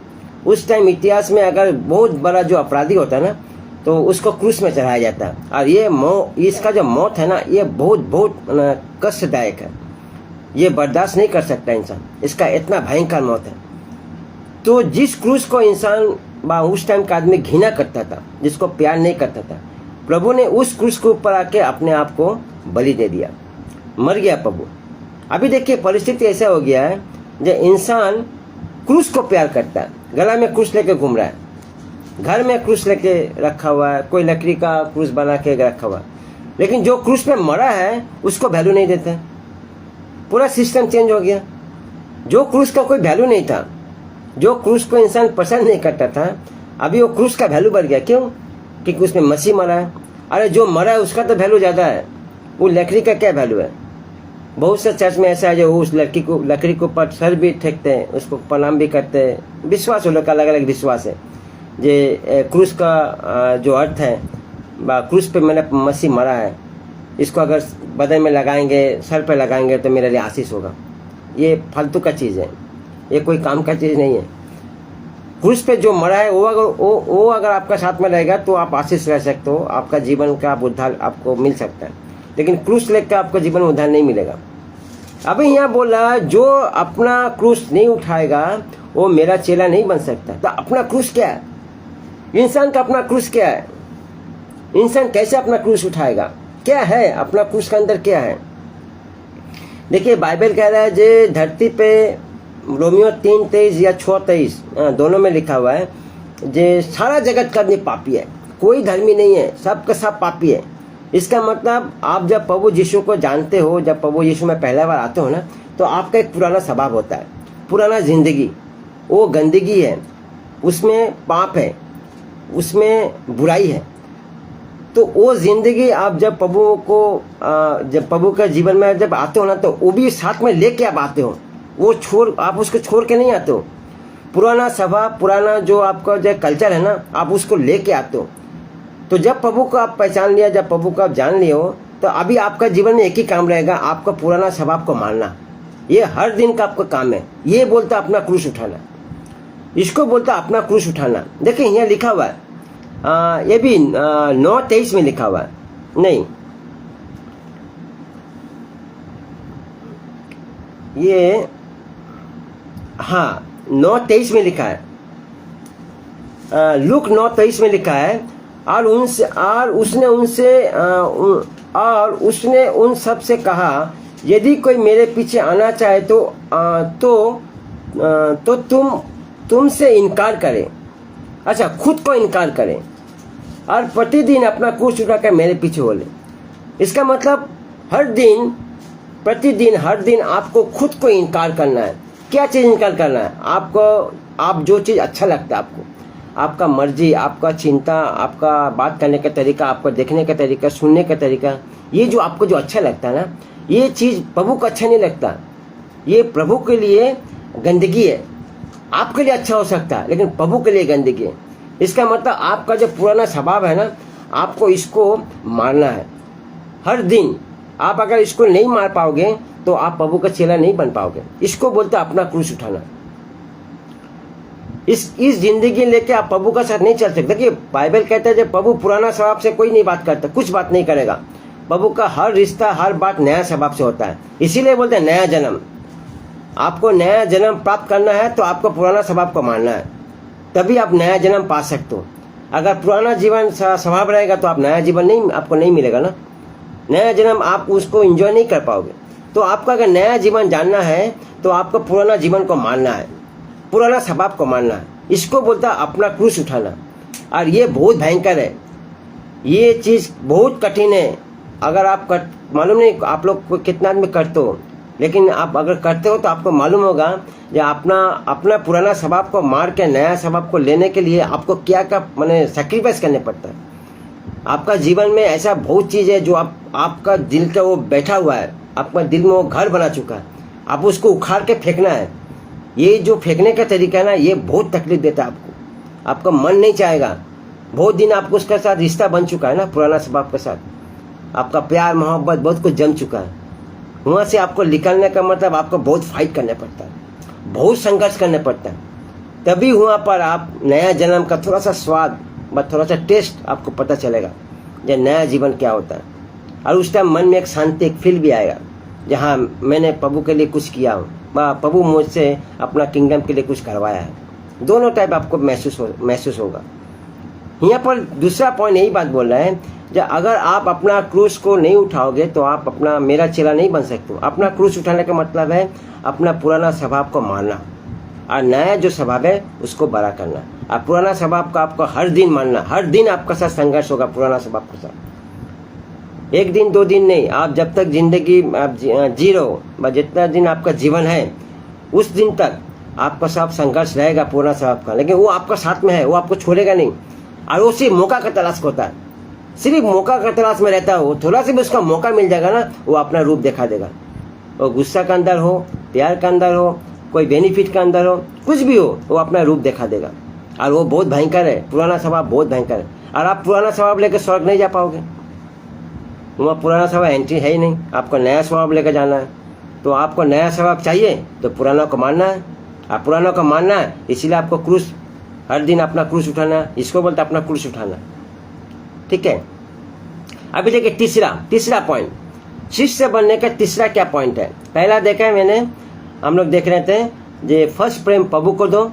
Speaker 1: उस टाइम इतिहास में अगर बहुत बड़ा जो अपराधी होता है ना, तो उसको क्रूस में चढ़ाया जाता है। और ये इसका जो मौत है ना, ये बहुत कष्टदायक है, ये बर्दाश्त नहीं कर सकता इंसान, इसका इतना भयंकर मौत है। तो जिस क्रूस को इंसान उस टाइम का आदमी घृणा करता था, जिसको प्यार नहीं करता था, प्रभु ने उस क्रूस के ऊपर आके अपने आप को बलि दे दिया, मर गया प्रभु। अभी देखिए परिस्थिति ऐसा हो गया है, जो इंसान क्रूस को प्यार करता है, गला में क्रूस लेके घूम रहा है, घर में क्रूस लेके रखा हुआ है, कोई लकड़ी का क्रूस बना के रखा हुआ है, लेकिन जो क्रूस पे मरा है उसको वैल्यू नहीं देता। पूरा सिस्टम चेंज हो गया। जो क्रूस का कोई वैल्यू नहीं था, जो क्रूस को इंसान पसंद नहीं करता था, अभी वो क्रूस का वैल्यू बढ़ गया। क्यों? क्योंकि उसमें मसीह मरा है। अरे जो मरा है उसका तो वैल्यू ज़्यादा है, वो लकड़ी का क्या वैल्यू है? बहुत से चर्च में ऐसा है जो उस लकड़ी के ऊपर सर भी फेंकते हैं, उसको प्रणाम भी करते हैं। विश्वास वो लोग का अलग अलग विश्वास है। जे क्रूस का जो अर्थ है, क्रूस पे मैंने मसीह मरा है, इसको अगर बदन में लगाएंगे, सर पे लगाएंगे तो मेरे लिए आशीष होगा। ये फालतू का चीज़ है, ये कोई काम का चीज़ नहीं है। क्रूस पे जो मरा है वो अगर आपका साथ में रहेगा तो आप आशीष रह सकते हो, आपका जीवन का उद्धार आपको मिल सकता है। लेकिन क्रूस लेकर आपको जीवन में उद्धार नहीं मिलेगा। अभी यहाँ बोला जो अपना क्रूस नहीं उठाएगा वो मेरा चेला नहीं बन सकता। तो अपना क्रूस क्या है? इंसान का अपना क्रूस क्या है? इंसान कैसे अपना क्रूस उठाएगा? क्या है अपना क्रूस के अंदर क्या है? देखिए बाइबल कह रहा है जे धरती पे रोमियो 3:23 या 6:23 दोनों में लिखा हुआ है, जे सारा जगत का आदमी पापी है, कोई धर्मी नहीं है, सब का सब पापी है। इसका मतलब आप जब प्रभु यीशु को जानते हो, जब प्रभु यीशु में पहला बार आते हो ना, तो आपका एक पुराना स्वभाव होता है, पुराना जिंदगी, वो गंदगी है, उसमें पाप है, उसमें बुराई है। तो वो जिंदगी आप जब प्रभु का जीवन में जब आते हो ना, तो वो भी साथ में लेके आप आते हो, वो आप उसको छोड़ के नहीं आते हो। पुराना स्वभाव, पुराना जो आपका जो कल्चर है ना, आप उसको लेके आते हो। तो जब प्रभु को आप पहचान लिया, जब प्रभु को आप जान लिए हो, तो अभी आपका जीवन में एक ही काम रहेगा, आपका पुराना स्वभाव को मारना। ये हर दिन का आपका काम है। ये बोलता अपना क्रूस उठाना, इसको बोलता अपना क्रूस उठाना। देखिए यहाँ लिखा हुआ है, ये भी 9:23 में लिखा हुआ है, नहीं ये 9:23 में लिखा है, लूक 9:23 में लिखा है, और उसने उन सब से कहा, यदि कोई मेरे पीछे आना चाहे तो तुमसे इनकार करे, अच्छा खुद को इनकार करे और प्रतिदिन अपना क्रूस उठाकर मेरे पीछे हो ले। इसका मतलब हर दिन आपको खुद को इनकार करना है। क्या चीज़ इनकार करना है? आप जो चीज़ अच्छा लगता है आपका मर्जी, आपका चिंता, आपका बात करने का तरीका, आपका देखने का तरीका, सुनने का तरीका, ये जो आपको जो अच्छा लगता है ना, ये चीज़ प्रभु को अच्छा नहीं लगता। ये प्रभु के लिए गंदगी है। आपके लिए अच्छा हो सकता है लेकिन प्रभु के लिए गंदगी है। इसका मतलब आपका जो पुराना स्वभाव है ना, आपको इसको मारना है हर दिन। आप अगर इसको नहीं मार पाओगे तो आप प्रभु का चेला नहीं बन पाओगे। इसको बोलते हैं अपना क्रूस उठाना। इस जिंदगी लेके आप प्रभु का साथ नहीं चल सकते। देखिए बाइबल कहता है जब प्रभु पुराना स्वभाव से कोई नहीं बात करता, कुछ बात नहीं करेगा। प्रभु का हर रिश्ता, हर बात नया स्वभाव से होता है। इसीलिए बोलते हैं नया जन्म। आपको नया जन्म प्राप्त करना है तो आपको पुराना स्वभाव को मानना है, तभी आप नया जन्म पा सकते हो। अगर पुराना जीवन स्वभाव रहेगा तो आप नया जीवन आपको नहीं मिलेगा ना। नया जन्म आप उसको एंजॉय नहीं कर पाओगे। तो आपका अगर नया जीवन जानना है तो आपको पुराना जीवन को मानना है, पुराना स्वभाव को मानना है। इसको बोलता है अपना क्रूस उठाना। और ये बहुत भयंकर है, ये चीज़ बहुत कठिन है। अगर आप मालूम नहीं आप लोग को कितना आदमी करते हो, लेकिन आप अगर करते हो तो आपको मालूम होगा जो अपना पुराना स्वभाव को मार के नया स्वभाव को लेने के लिए आपको क्या क्या माने सैक्रिफाइस करने पड़ता है। आपका जीवन में ऐसा बहुत चीज़ है जो आपका दिल का वो बैठा हुआ है, आपका दिल में वो घर बना चुका है, आप उसको उखाड़ के फेंकना है। ये जो फेंकने का तरीका है ना, ये बहुत तकलीफ देता है आपको। आपका मन नहीं चाहेगा। बहुत दिन आपको उसके साथ रिश्ता बन चुका है ना, पुराना स्वभाव के साथ आपका प्यार मोहब्बत बहुत कुछ जम चुका है। वहाँ से आपको निकलने का मतलब आपको बहुत फाइट करना पड़ता है, बहुत संघर्ष करना पड़ता है। तभी वहाँ पर आप नया जन्म का थोड़ा सा स्वाद, थोड़ा सा टेस्ट आपको पता चलेगा, जो नया जीवन क्या होता है। और उस टाइम मन में एक शांति, एक फील भी आएगा, जहाँ मैंने प्रभु के लिए कुछ किया हूँ, प्रभु मुझसे अपना किंगडम के लिए कुछ करवाया है। दोनों टाइप आपको महसूस होगा। यहाँ पर दूसरा पॉइंट यही बात बोल रहा है, जब अगर आप अपना क्रूस को नहीं उठाओगे तो आप अपना मेरा चेला नहीं बन सकते। अपना क्रूस उठाने का मतलब है अपना पुराना स्वभाव को मारना और नया जो स्वभाव है उसको बड़ा करना। और पुराना स्वभाव का आपको हर दिन मानना, हर दिन आपका साथ संघर्ष होगा पुराना स्वभाव के साथ। एक दिन दो दिन नहीं, आप जब तक जिंदगी आप जी रहो, जितना दिन आपका जीवन है उस दिन तक आपका साथ संघर्ष रहेगा पुराना स्वभाव का। लेकिन वो आपका साथ में है, वो आपको छोड़ेगा नहीं। और वो सिर्फ मौका का तलाश होता है, सिर्फ मौका का तलाश में रहता है। वो थोड़ा सा भी उसका मौका मिल जाएगा ना, वो अपना रूप दिखा देगा। वो गुस्सा का अंदर हो, प्यार का अंदर हो, कोई बेनिफिट का अंदर हो, कुछ भी हो, वो अपना रूप दिखा देगा। और वो बहुत भयंकर है, पुराना स्वभाव बहुत भयंकर है। और आप पुराना स्वभाव लेकर स्वर्ग नहीं जा पाओगे, वहाँ पुराना स्वभाव एंट्री है ही नहीं। आपको नया स्वभाव लेकर जाना है, तो आपको नया स्वभाव चाहिए तो पुराना को मानना है। और पुराना को मानना है, इसीलिए आपको क्रूस, हर दिन अपना क्रूस उठाना, इसको बोलते अपना क्रूस उठाना। ठीक है। अभी देखिए तीसरा पॉइंट, शिष्य बनने का तीसरा क्या पॉइंट है। पहला देखा है मैंने, हम लोग देख रहे थे जे फर्स्ट प्रेम प्रभु को दो।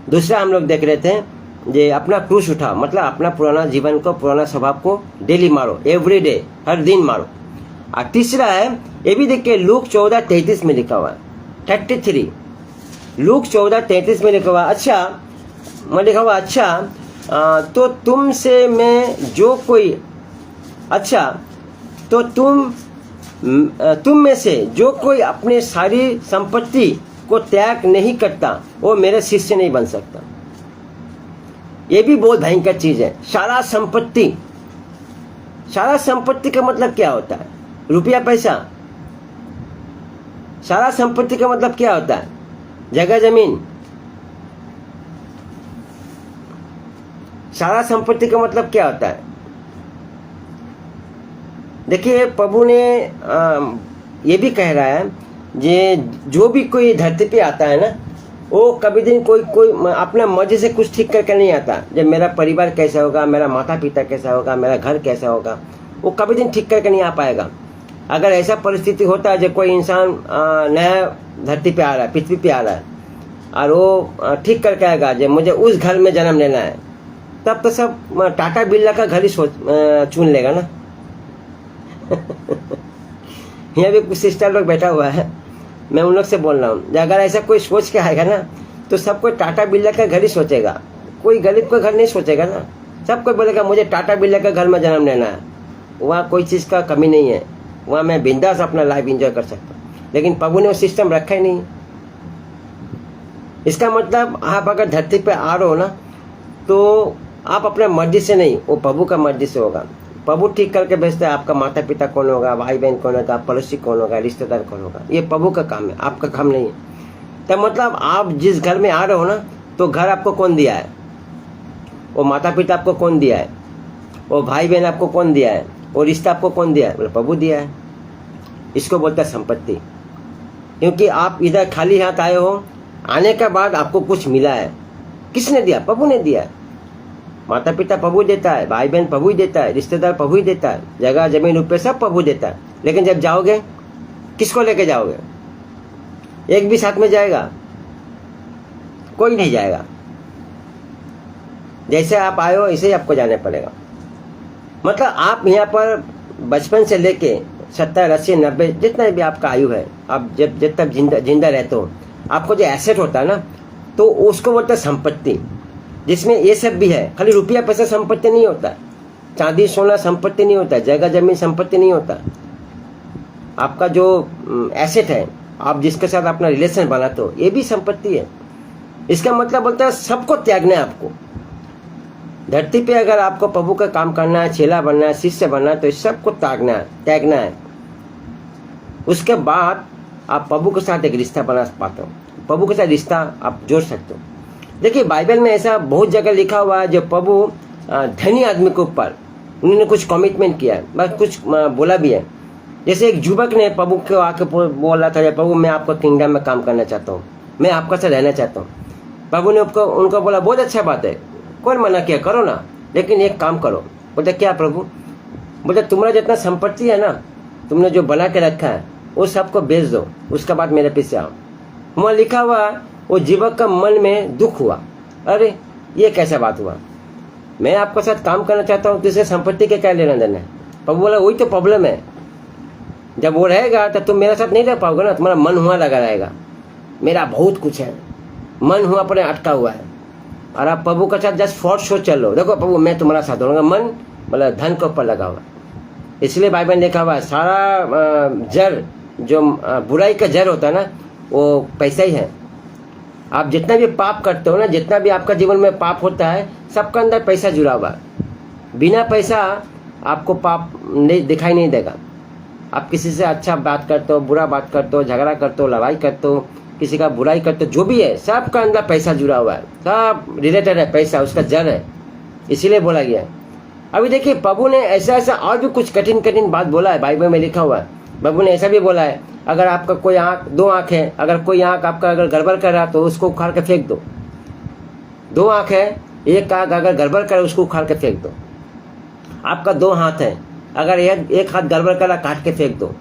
Speaker 1: दूसरा हम लोग देख रहे थे जे अपना क्रूस उठाओ, मतलब अपना पुराना जीवन को, पुराना स्वभाव को डेली मारो, एवरी डे, हर दिन मारो। और तीसरा है, ये भी देखिए लूक 14:33 में लिखा हुआ है, 33 लूक 14:33 में लिखा हुआ। अच्छा मैं लिखा हुआ, तो तुमसे में जो कोई, अच्छा तो तुम में से जो कोई अपने सारी संपत्ति को त्याग नहीं करता वो मेरे शिष्य नहीं बन सकता। ये भी बहुत भयंकर चीज है। सारा संपत्ति का मतलब क्या होता है? रुपया पैसा। सारा संपत्ति का मतलब क्या होता है? जगह जमीन। सारा संपत्ति का मतलब क्या होता है? देखिए प्रभु ने ये भी कह रहा है जे जो भी कोई धरती पे आता है ना, वो कभी दिन कोई अपना मर्जी से कुछ ठीक करके नहीं आता। जब मेरा परिवार कैसा होगा, मेरा माता पिता कैसा होगा, मेरा घर कैसा होगा, वो कभी दिन ठीक करके नहीं आ पाएगा। अगर ऐसा परिस्थिति होता है जब कोई इंसान नया धरती पे आ रहा है, पृथ्वी पे आ रहा है, और वो ठीक करके आएगा जब मुझे उस घर में जन्म लेना है, तब तो सब टाटा बिरला का घर ही चुन लेगा ना। यहाँ भी कुछ सिस्टर लोग बैठा हुआ है, मैं उन लोग से बोल रहा हूँ, अगर ऐसा कोई सोच के आएगा ना तो सब कोई टाटा बिरला का घर ही सोचेगा, कोई गरीब का घर नहीं सोचेगा ना। सब कोई बोलेगा मुझे टाटा बिरला का घर में जन्म लेना है, वहाँ कोई चीज़ का कमी नहीं है, वहाँ मैं बिंदास अपना लाइफ एंजॉय कर सकता हूँ। लेकिन प्रभु ने वो सिस्टम रखा ही नहीं। इसका मतलब आप अगर धरती पे आ रहे हो ना तो आप अपने मर्जी से नहीं, वो प्रभु का मर्जी से होगा। प्रभु ठीक करके भेजता है आपका माता पिता कौन होगा, भाई बहन कौन होगा, पड़ोसी कौन होगा, रिश्तेदार कौन होगा, ये प्रभु का काम है, आपका काम नहीं है। तो मतलब आप जिस घर में आ रहे हो ना तो घर आपको कौन दिया है, वो माता पिता आपको कौन दिया है, वो भाई बहन आपको कौन दिया है, वो रिश्ता आपको कौन दिया है, बोले प्रभु दिया है। इसको बोलता है संपत्ति। क्योंकि आप इधर खाली हाथ आए हो, आने के बाद आपको कुछ मिला है, किसने दिया, प्रभु ने दिया है। माता पिता प्रभु देता है, भाई बहन प्रभु ही देता है, रिश्तेदार प्रभु ही देता है, जगह जमीन रुपये सब प्रभु देता है। लेकिन जब जाओगे किसको लेके जाओगे, एक भी साथ में जाएगा, कोई नहीं जाएगा। जैसे आप आए हो ऐसे ही आपको जाने पड़ेगा। मतलब आप यहाँ पर बचपन से लेके 70, 80, 90 जितना भी आपका आयु है, आप जब तक जिंदा रहते हो, आपको जो एसेट होता है ना तो उसको बोलते हैं संपत्ति, जिसमें ये सब भी है। खाली रुपया पैसा संपत्ति नहीं होता, चांदी सोना संपत्ति नहीं होता, जगह जमीन संपत्ति नहीं होता। आपका जो एसेट है, आप जिसके साथ अपना रिलेशन बनाते हो, ये भी संपत्ति है। इसका मतलब बोलता है सबको त्यागना है आपको। धरती पे अगर आपको प्रभु का काम करना है, चेला बनना है, शिष्य बनना है, तो इस सबको त्यागना है। उसके बाद आप प्रभु के साथ एक रिश्ता बना पाते हो, प्रभु के साथ रिश्ता आप जोड़ सकते हो। देखिए बाइबल में ऐसा बहुत जगह लिखा हुआ है जो प्रभु धनी आदमी के ऊपर उन्होंने कुछ कमिटमेंट किया है, बस कुछ बोला भी है। जैसे एक युवक ने प्रभु को आके बोला था, प्रभु मैं आपका किंगडम में काम करना चाहता हूँ, मैं आपका साथ रहना चाहता हूँ। प्रभु ने उनको बोला बहुत अच्छा बात है, कौन मना किया, करो ना, लेकिन एक काम करो। बोलते क्या प्रभु, बोलते तुम्हारा जितना संपत्ति है ना, तुमने जो बना के रखा है वो सबको बेच दो, उसके बाद मेरे पीछे आओ। वहाँ लिखा हुआ वो युवक का मन में दुख हुआ, अरे ये कैसा बात हुआ, मैं आपके साथ काम करना चाहता हूँ, तुझे संपत्ति के क्या लेना देना है। प्रभु बोला वही तो प्रॉब्लम है, जब वो रहेगा तो तुम मेरे साथ नहीं रह पाओगे ना, तुम्हारा मन हुआ लगा रहेगा, मेरा बहुत कुछ है, मन हुआ पर अटका हुआ है। और आप प्रभु के साथ जस्ट फॉर शो चल लो, देखो प्रभु मैं तुम्हारा साथ होगा, मन मतलब धन के ऊपर लगा हुआ। इसलिए बाइबल में लिखा हुआ है सारा जड़ जो बुराई का जड़ होता है ना वो पैसा ही है। आप जितना भी पाप करते हो ना, जितना भी आपका जीवन में पाप होता है, सबका अंदर पैसा जुड़ा हुआ है। बिना पैसा आपको पाप नहीं दिखाई नहीं देगा। आप किसी से अच्छा बात करते हो, बुरा बात करते हो, झगड़ा करते हो, लड़ाई करते हो, किसी का बुराई करते हो, जो भी है सबका अंदर पैसा जुड़ा हुआ है, सब रिलेटेड है, पैसा उसका जड़ है, इसीलिए बोला गया है। अभी देखिए प्रभु ने ऐसा ऐसा और भी कुछ कठिन कठिन बात बोला है, बाइबल में लिखा हुआ है। प्रभु ने ऐसा भी बोला है, अगर आपका कोई आँख, 2 आँख है, अगर कोई आँख आपका अगर गड़बड़ कर रहा है तो उसको उखाड़ के फेंक दो। 2 आँख है, एक आँख अगर गड़बड़ करे उसको उखाड़ के फेंक दो। आपका 2 हाथ है, अगर एक हाथ गड़बड़ करा काट के फेंक दो।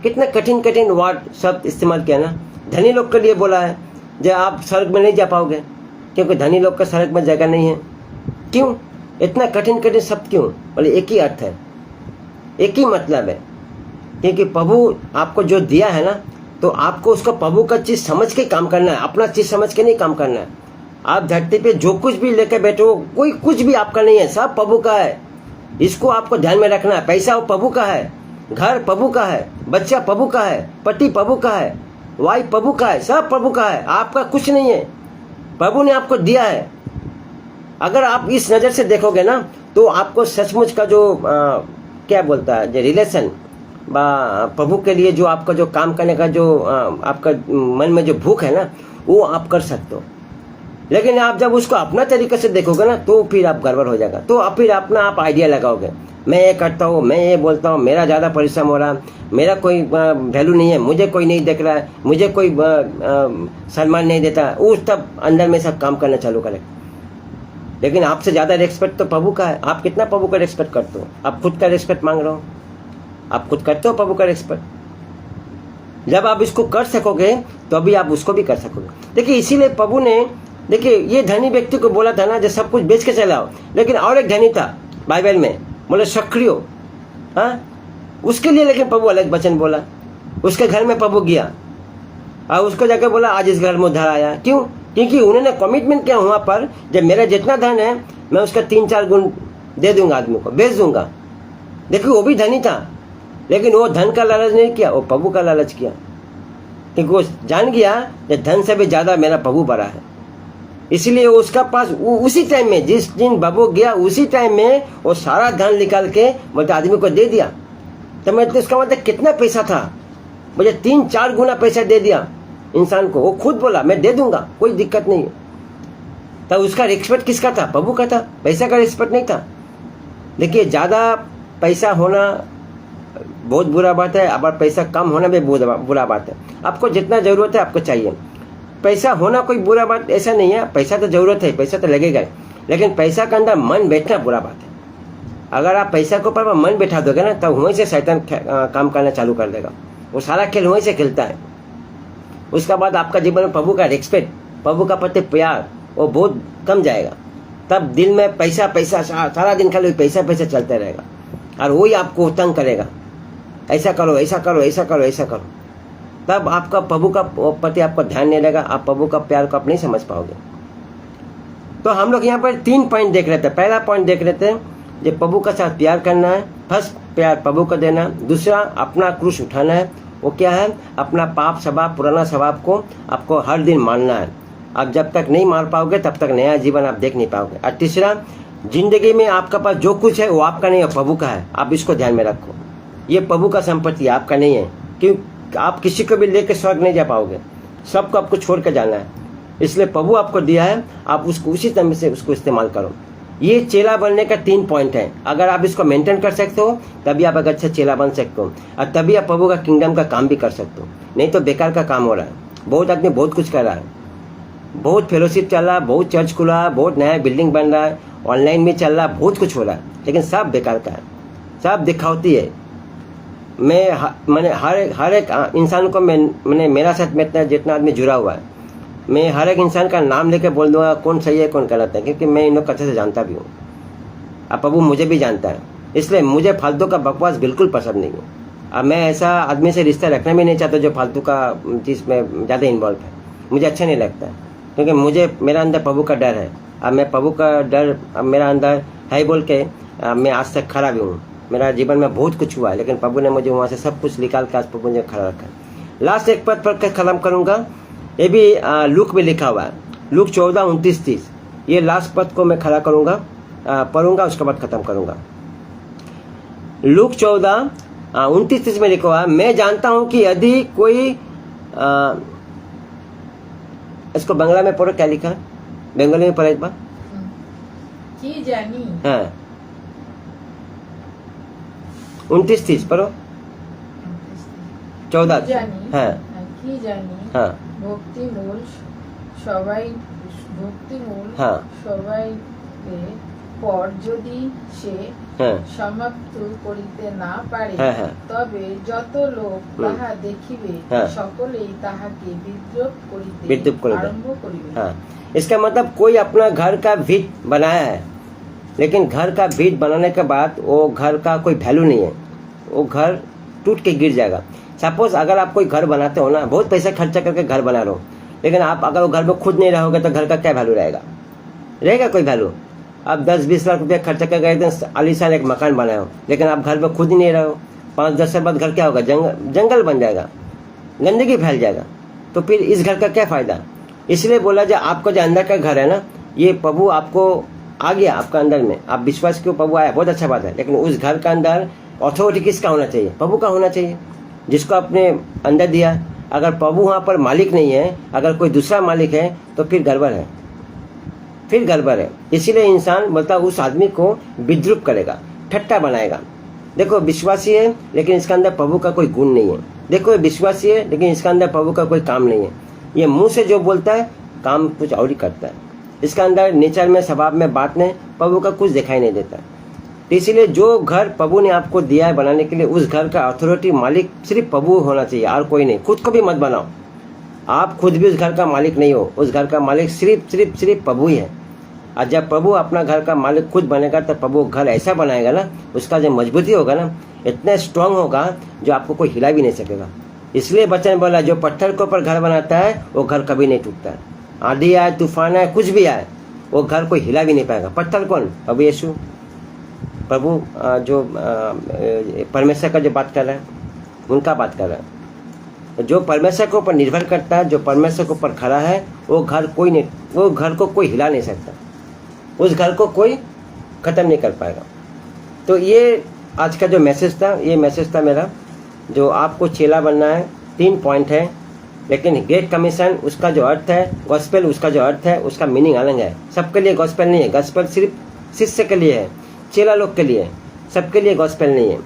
Speaker 1: कितने कठिन कठिन वर्ड शब्द इस्तेमाल किया ना। धनी लोग के लिए बोला है, जब आप स्वर्ग में नहीं जा पाओगे, क्योंकि धनी लोग का स्वर्ग में जगह नहीं है। क्यों इतना कठिन कठिन शब्द क्यों? बोले एक ही अर्थ है, एक ही मतलब है, क्योंकि प्रभु आपको जो दिया है ना तो आपको उसका प्रभु का चीज समझ के काम करना है, अपना चीज समझ के नहीं काम करना है। आप धरती पे जो कुछ भी लेके बैठे हो, कोई कुछ भी आपका नहीं है, सब प्रभु का है। इसको आपको ध्यान में रखना है। पैसा वो प्रभु का है, घर प्रभु का है, बच्चा प्रभु का है, पति प्रभु का है, वाइफ प्रभु का है, सब प्रभु का है, आपका कुछ नहीं है, प्रभु ने आपको दिया है। अगर आप इस नज़र से देखोगे ना तो आपको सचमुच का जो क्या बोलता है जो रिलेशन प्रभु के लिए जो आपका जो काम करने का जो आपका मन में जो भूख है ना वो आप कर सकते हो। लेकिन आप जब उसको अपना तरीके से देखोगे ना तो फिर आप गड़बड़ हो जाएगा। तो फिर अपना आप आइडिया लगाओगे, मैं ये करता हूँ, मैं ये बोलता हूँ, मेरा ज़्यादा परिश्रम हो रहा, मेरा कोई वैल्यू नहीं है, मुझे कोई नहीं देख रहा है, मुझे कोई सम्मान नहीं देता, उस तब अंदर में सब काम करना चालू करें। लेकिन आपसे ज़्यादा रेस्पेक्ट तो प्रभु का है। आप कितना प्रभु का रेस्पेक्ट करते हो? आप खुद का रेस्पेक्ट मांग रहे हो? आप खुद करते हो प्रभु का रेस्पेक्ट? जब आप इसको कर सकोगे तो अभी आप उसको भी कर सकोगे। देखिए इसीलिए प्रभु ने देखिए ये धनी व्यक्ति को बोला था ना जो सब कुछ बेच के चलाओ, लेकिन और एक धनी था बाइबल में, बोले सक्रिय, हाँ, उसके लिए लेकिन प्रभु अलग वचन बोला। उसके घर में प्रभु गया और उसको जाकर बोला आज इस घर में उद्धार आया। क्यों? क्योंकि उन्होंने कमिटमेंट किया वहां पर, जब मेरा जितना धन है मैं उसका 3-4 गुण दे दूंगा, आदमी को बेच दूंगा। देखिए वो भी धनी था, लेकिन वो धन का लालच नहीं किया, वो प्रभु का लालच किया, क्योंकि वो जान गया कि धन से भी ज्यादा मेरा प्रभु बड़ा है। इसलिए उसका पास उसी टाइम में, जिस दिन बाबू गया उसी टाइम में वो सारा धन निकाल के बोलते आदमी को दे दिया। तो मैं तो उसका मतलब कितना पैसा था, मुझे 3-4 गुना पैसा दे दिया इंसान को। वो खुद बोला मैं दे दूंगा, कोई दिक्कत नहीं है। तब उसका रिस्पेक्ट किसका था? प्रभु का था, पैसा का रिस्पेक्ट नहीं था। देखिए ज्यादा पैसा होना बहुत बुरा बात है, अब पैसा कम होना भी बुरा बात है। आपको जितना जरूरत है आपको चाहिए। पैसा होना कोई बुरा बात ऐसा नहीं है, पैसा तो जरूरत है, पैसा तो लगेगा, लेकिन पैसा के अंदर मन बैठना बुरा बात है। अगर आप पैसा के ऊपर मन बैठा दोगे ना, तब वहीं से शैतान काम करना चालू कर देगा। वो सारा खेल वहीं से खेलता है। उसके बाद आपका जीवन में प्रभु का रिस्पेक्ट, प्रभु का प्रति प्यार वो बहुत कम जाएगा। तब दिल में पैसा पैसा, सारा दिन खाली पैसा पैसा चलता रहेगा और वही आपको तंग करेगा, ऐसा करो ऐसा करो ऐसा करो ऐसा करो। तब आपका प्रभु का प्रति आपका ध्यान नहीं रहेगा, आप प्रभु का प्यार को आप नहीं समझ पाओगे। तो हम लोग यहाँ पर 3 पॉइंट देख रहे थे। पहला पॉइंट देख रहे थे जो प्रभु का साथ प्यार करना है, फर्स्ट प्यार प्रभु को देना। दूसरा अपना क्रूस उठाना है, वो क्या है? अपना पाप स्वभाव, पुराना स्वभाव को आपको हर दिन मारना है। आप जब तक नहीं मार पाओगे तब तक नया जीवन आप देख नहीं पाओगे। और तीसरा, जिंदगी में आपका पास जो कुछ है वो आपका नहीं है, प्रभु का है। आप इसको ध्यान में रखो, ये प्रभु का संपत्ति आपका नहीं है, क्योंकि आप किसी को भी लेकर स्वर्ग नहीं जा पाओगे, सबको आपको छोड़ कर जाना है। इसलिए प्रभु आपको दिया है, आप उसको उसी तरह से उसको इस्तेमाल करो। ये चेला बनने का 3 पॉइंट है। अगर आप इसको मेंटेन कर सकते हो तभी आप एक अच्छा चेला बन सकते हो, और तभी आप प्रभु का किंगडम का काम भी कर सकते हो। नहीं तो बेकार का काम हो रहा है। बहुत आदमी बहुत कुछ कर रहा है, बहुत फेलोशिप चल रहा है, बहुत चर्च खुला है, बहुत नया बिल्डिंग बन रहा है, ऑनलाइन में चल रहा है, बहुत कुछ हो रहा है, लेकिन सब बेकार का है, सब दिखावती है। मैंने हर एक इंसान को मैंने मेरा साथ में इतना जितना आदमी जुड़ा हुआ है, मैं हर एक इंसान का नाम लेके बोल दूंगा कौन सही है कौन गलत है, क्योंकि मैं इन लोग अच्छे से जानता भी हूँ। अब प्रभु मुझे भी जानता है, इसलिए मुझे फालतू का बकवास बिल्कुल पसंद नहीं है। अब मैं ऐसा आदमी से रिश्ता रखना भी नहीं चाहता जो फालतू का चीज़ में ज़्यादा इन्वॉल्व है, मुझे अच्छा नहीं लगता है, क्योंकि मुझे मेरा अंदर प्रभु का डर है। अब मैं प्रभु का डर अब मेरा अंदर है बोल के मैं आज तक खड़ा भी हूँ। मेरा जीवन में बहुत कुछ हुआ है, लेकिन प्रभु ने मुझे वहाँ से सब कुछ निकाल के आज प्रभु ने खड़ा रखा है। लास्ट एक पद पर खत्म करूँगा, ये भी लूक में लिखा हुआ है, लूक 14:29-30। ये लास्ट पद को मैं खड़ा करूँगा, पढ़ूंगा, उसके बाद खत्म करूँगा। लूक 14:29-30 में लिखा हुआ है, मैं जानता हूँ कि यदि कोई इसको बंगला में पढ़ो, क्या लिखा है बंगाली में? पढ़ो एक बार।
Speaker 2: की जानी,
Speaker 1: हाँ 29-30 पढ़ो। 14 हाँ
Speaker 2: কি জানি
Speaker 1: হ্যাঁ
Speaker 2: ভক্তিমূল সবাই ভক্তিমূল
Speaker 1: হ্যাঁ
Speaker 2: সবাইকে পর যদি সে
Speaker 1: হ্যাঁ
Speaker 2: সমাপ্ত করিতে না পারে
Speaker 1: হ্যাঁ হ্যাঁ
Speaker 2: তবে যত লোক তাহা দেখিবে
Speaker 1: হ্যাঁ।
Speaker 2: সকলেই তাহাকে বিদ্রূপ
Speaker 1: বিদ্রূপ
Speaker 2: করিতে
Speaker 1: করিবে।
Speaker 2: আরম্ভ করিবে।
Speaker 1: हाँ, इसका मतलब कोई अपना घर का भीत बनाया है, लेकिन घर का भीत बनाने के बाद वो घर का कोई वैल्यू नहीं है, वो घर टूट के गिर जाएगा। सपोज अगर आप कोई घर बनाते हो ना, बहुत पैसा खर्चा करके घर बना रहे हो, लेकिन आप अगर वो घर में खुद नहीं रहोगे तो घर का क्या वैल्यू रहेगा? रहेगा कोई वैल्यू? आप 10-20 लाख रुपया खर्चा करके एकदम आलीशान एक मकान बनाए हो, लेकिन आप घर में खुद ही नहीं रहो, 5-10 साल बाद घर क्या होगा? जंगल बन जाएगा, गंदगी फैल जाएगा। तो फिर इस घर का क्या फायदा? इसलिए बोला जो आपको जो अंदर का घर है ना, ये प्रभु आपको आ गया आपका अंदर में, आप विश्वास क्यों प्रभु आया, बहुत अच्छा बात है, लेकिन उस घर का अंदर अथॉरिटी किसका होना चाहिए? प्रभु का होना चाहिए, जिसको आपने अंदर दिया। अगर प्रभु वहाँ पर मालिक नहीं है, अगर कोई दूसरा मालिक है, तो फिर गड़बड़ है, फिर गड़बड़ है। इसीलिए इंसान बोलता उस आदमी को विद्रूप करेगा, ठट्टा बनाएगा। देखो विश्वासी है लेकिन इसका अंदर प्रभु का कोई गुण नहीं है। देखो ये विश्वासी है लेकिन इसका अंदर प्रभु का कोई काम नहीं है। ये मुंह से जो बोलता है काम कुछ और ही करता है। इसका अंदर नेचर में, स्वभाव में, बात में प्रभु का कुछ दिखाई नहीं देता। तो इसीलिए जो घर प्रभु ने आपको दिया है बनाने के लिए, उस घर का अथॉरिटी मालिक सिर्फ प्रभु होना चाहिए और कोई नहीं। खुद को भी मत बनाओ, आप खुद भी उस घर का मालिक नहीं हो, उस घर का मालिक सिर्फ प्रभु ही है। और जब प्रभु अपना घर का मालिक खुद बनेगा तो प्रभु घर ऐसा बनाएगा ना, उसका जो मजबूती होगा ना, इतना स्ट्रांग होगा जो आपको कोई हिला भी नहीं सकेगा। इसलिए वचन बोला, जो पत्थर के ऊपर घर बनाता है वो घर कभी नहीं टूटता है। आंधी आए, तूफान आए, कुछ भी आए, वो घर कोई हिला भी नहीं पाएगा। पत्थर कौन? प्रभु यीशु। प्रभु जो परमेश्वर का जो बात कर रहा है, उनका बात कर रहा है। जो परमेश्वर के ऊपर निर्भर करता है, जो परमेश्वर के ऊपर खड़ा है, वो घर कोई नहीं, वो घर को कोई हिला नहीं सकता, उस घर को कोई खत्म नहीं कर पाएगा। तो ये आज का जो मैसेज था, ये मैसेज था मेरा, जो आपको चेला बनना है। 3 पॉइंट है, लेकिन ग्रेट कमीशन उसका जो अर्थ है, गॉस्पेल उसका जो अर्थ है, उसका मीनिंग अलग है। सबके लिए गॉस्पेल नहीं है। गॉस्पेल सिर्फ शिष्य के लिए है, चेला लोग के लिए, सबके लिए गॉस्पेल नहीं है।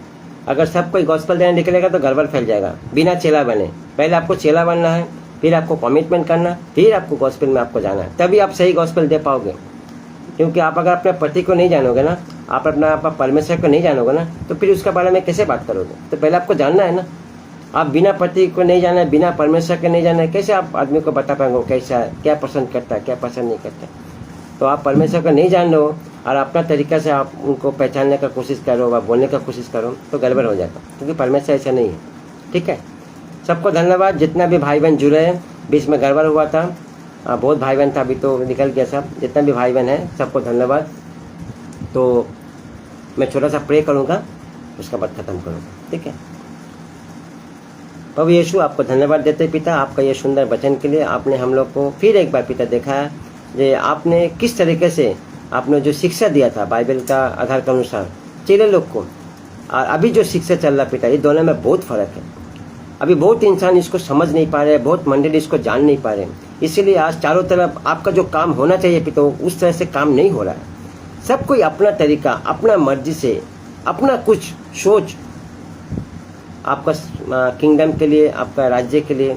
Speaker 1: अगर सब कोई गॉस्पेल देने निकलेगा तो गड़बड़ फैल जाएगा। बिना चेला बने, पहले आपको चेला बनना है, फिर आपको कमिटमेंट करना, फिर आपको गॉस्पेल में आपको जाना है, तभी आप सही गॉस्पेल दे पाओगे। क्योंकि आप अगर अपने पति को नहीं जानोगे ना, आप अपना परमेश्वर को नहीं जानोगे ना, तो फिर उसके बारे में कैसे बात करोगे? तो पहले आपको जानना है ना। आप बिना पति को नहीं जाना, बिना परमेश्वर के नहीं जाना, कैसे आप आदमी को बता पाएंगे कैसा है, क्या पसंद करता है, क्या पसंद नहीं करता। तो आप परमेश्वर को नहीं जान लो और अपना तरीका से आप उनको पहचानने का कोशिश करो व बोलने का कोशिश करो, तो गड़बड़ हो जाएगा, क्योंकि परमेश्वर ऐसा नहीं है। ठीक है, सबको धन्यवाद। जितना भी भाई बहन जुड़े हैं, बीच में गड़बड़ हुआ था, बहुत भाई बहन था, अभी तो निकल गया सब। जितना भी भाई बहन है, सबको धन्यवाद। तो मैं छोटा सा प्रे करूँगा, उसका बाद खत्म करूँगा। ठीक है। प्रभु यीशु, आपको धन्यवाद देते पिता, आपका ये सुंदर वचन के लिए। आपने हम लोग को फिर एक बार पिता देखा है, जे आपने किस तरीके से आपने जो शिक्षा दिया था बाइबल का आधार के अनुसार चेले लोग को, और अभी जो शिक्षा चल रहा पिता, ये दोनों में बहुत फर्क है। अभी बहुत इंसान इसको समझ नहीं पा रहे, बहुत मंडली इसको जान नहीं पा रहे। इसीलिए आज चारों तरफ आपका जो काम होना चाहिए पिता, उस तरह से काम नहीं हो रहा है। सब कोई अपना तरीका, अपना मर्जी से, अपना कुछ सोच आपका किंगडम के लिए, आपका राज्य के लिए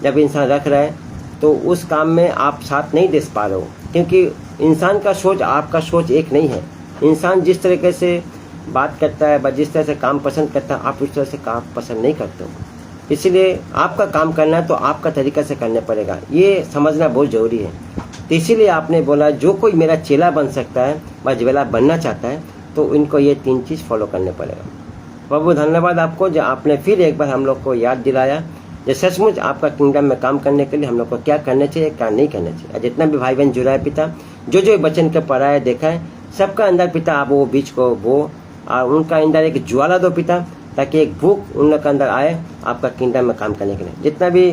Speaker 1: जब इंसान रख रहा है, तो उस काम में आप साथ नहीं दे पा रहे हो। क्योंकि इंसान का सोच, आपका सोच एक नहीं है। इंसान जिस तरीके से बात करता है, जिस तरह से काम पसंद करता है, आप उस तरह से काम पसंद नहीं करते हो। इसलिए आपका काम करना है तो आपका तरीका से करना पड़ेगा, ये समझना बहुत ज़रूरी है। तो इसीलिए आपने बोला, जो कोई मेरा चेला बन सकता है, व चेला बनना चाहता है, तो इनको ये 3 चीज़ फॉलो करने पड़ेगा। प्रभु धन्यवाद आपको, जो आपने फिर एक बार हम लोग को याद दिलाया, जो सचमुच आपका किंगडम में काम करने के लिए हम लोग को क्या करना चाहिए, क्या नहीं करना चाहिए। जितना भी भाई बहन जुड़ा है पिता, जो वचन के पढ़ा है, देखा है, सबका अंदर पिता आप वो बीज को बो, और उनका अंदर एक ज्वाला दो पिता, ताकि एक भूख उन लोग के अंदर आए आपका किंगडम में काम करने के लिए। जितना भी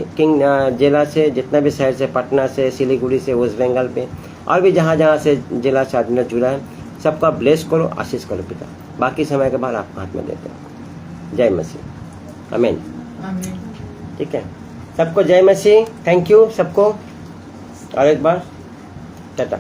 Speaker 1: जिला से, जितना भी शहर से, पटना से, सिलीगुड़ी से, वेस्ट बंगाल पे, और भी जहाँ जहाँ से जिला से आदमी जुड़ा है, सबका ब्लेस करो, आशीष करो पिता। बाकी समय के बाद आपको हाथ में देते हैं। जय मसीह, आमीन। ठीक है, सबको जय मसीह। थैंक यू सबको, और एक बार टाटा।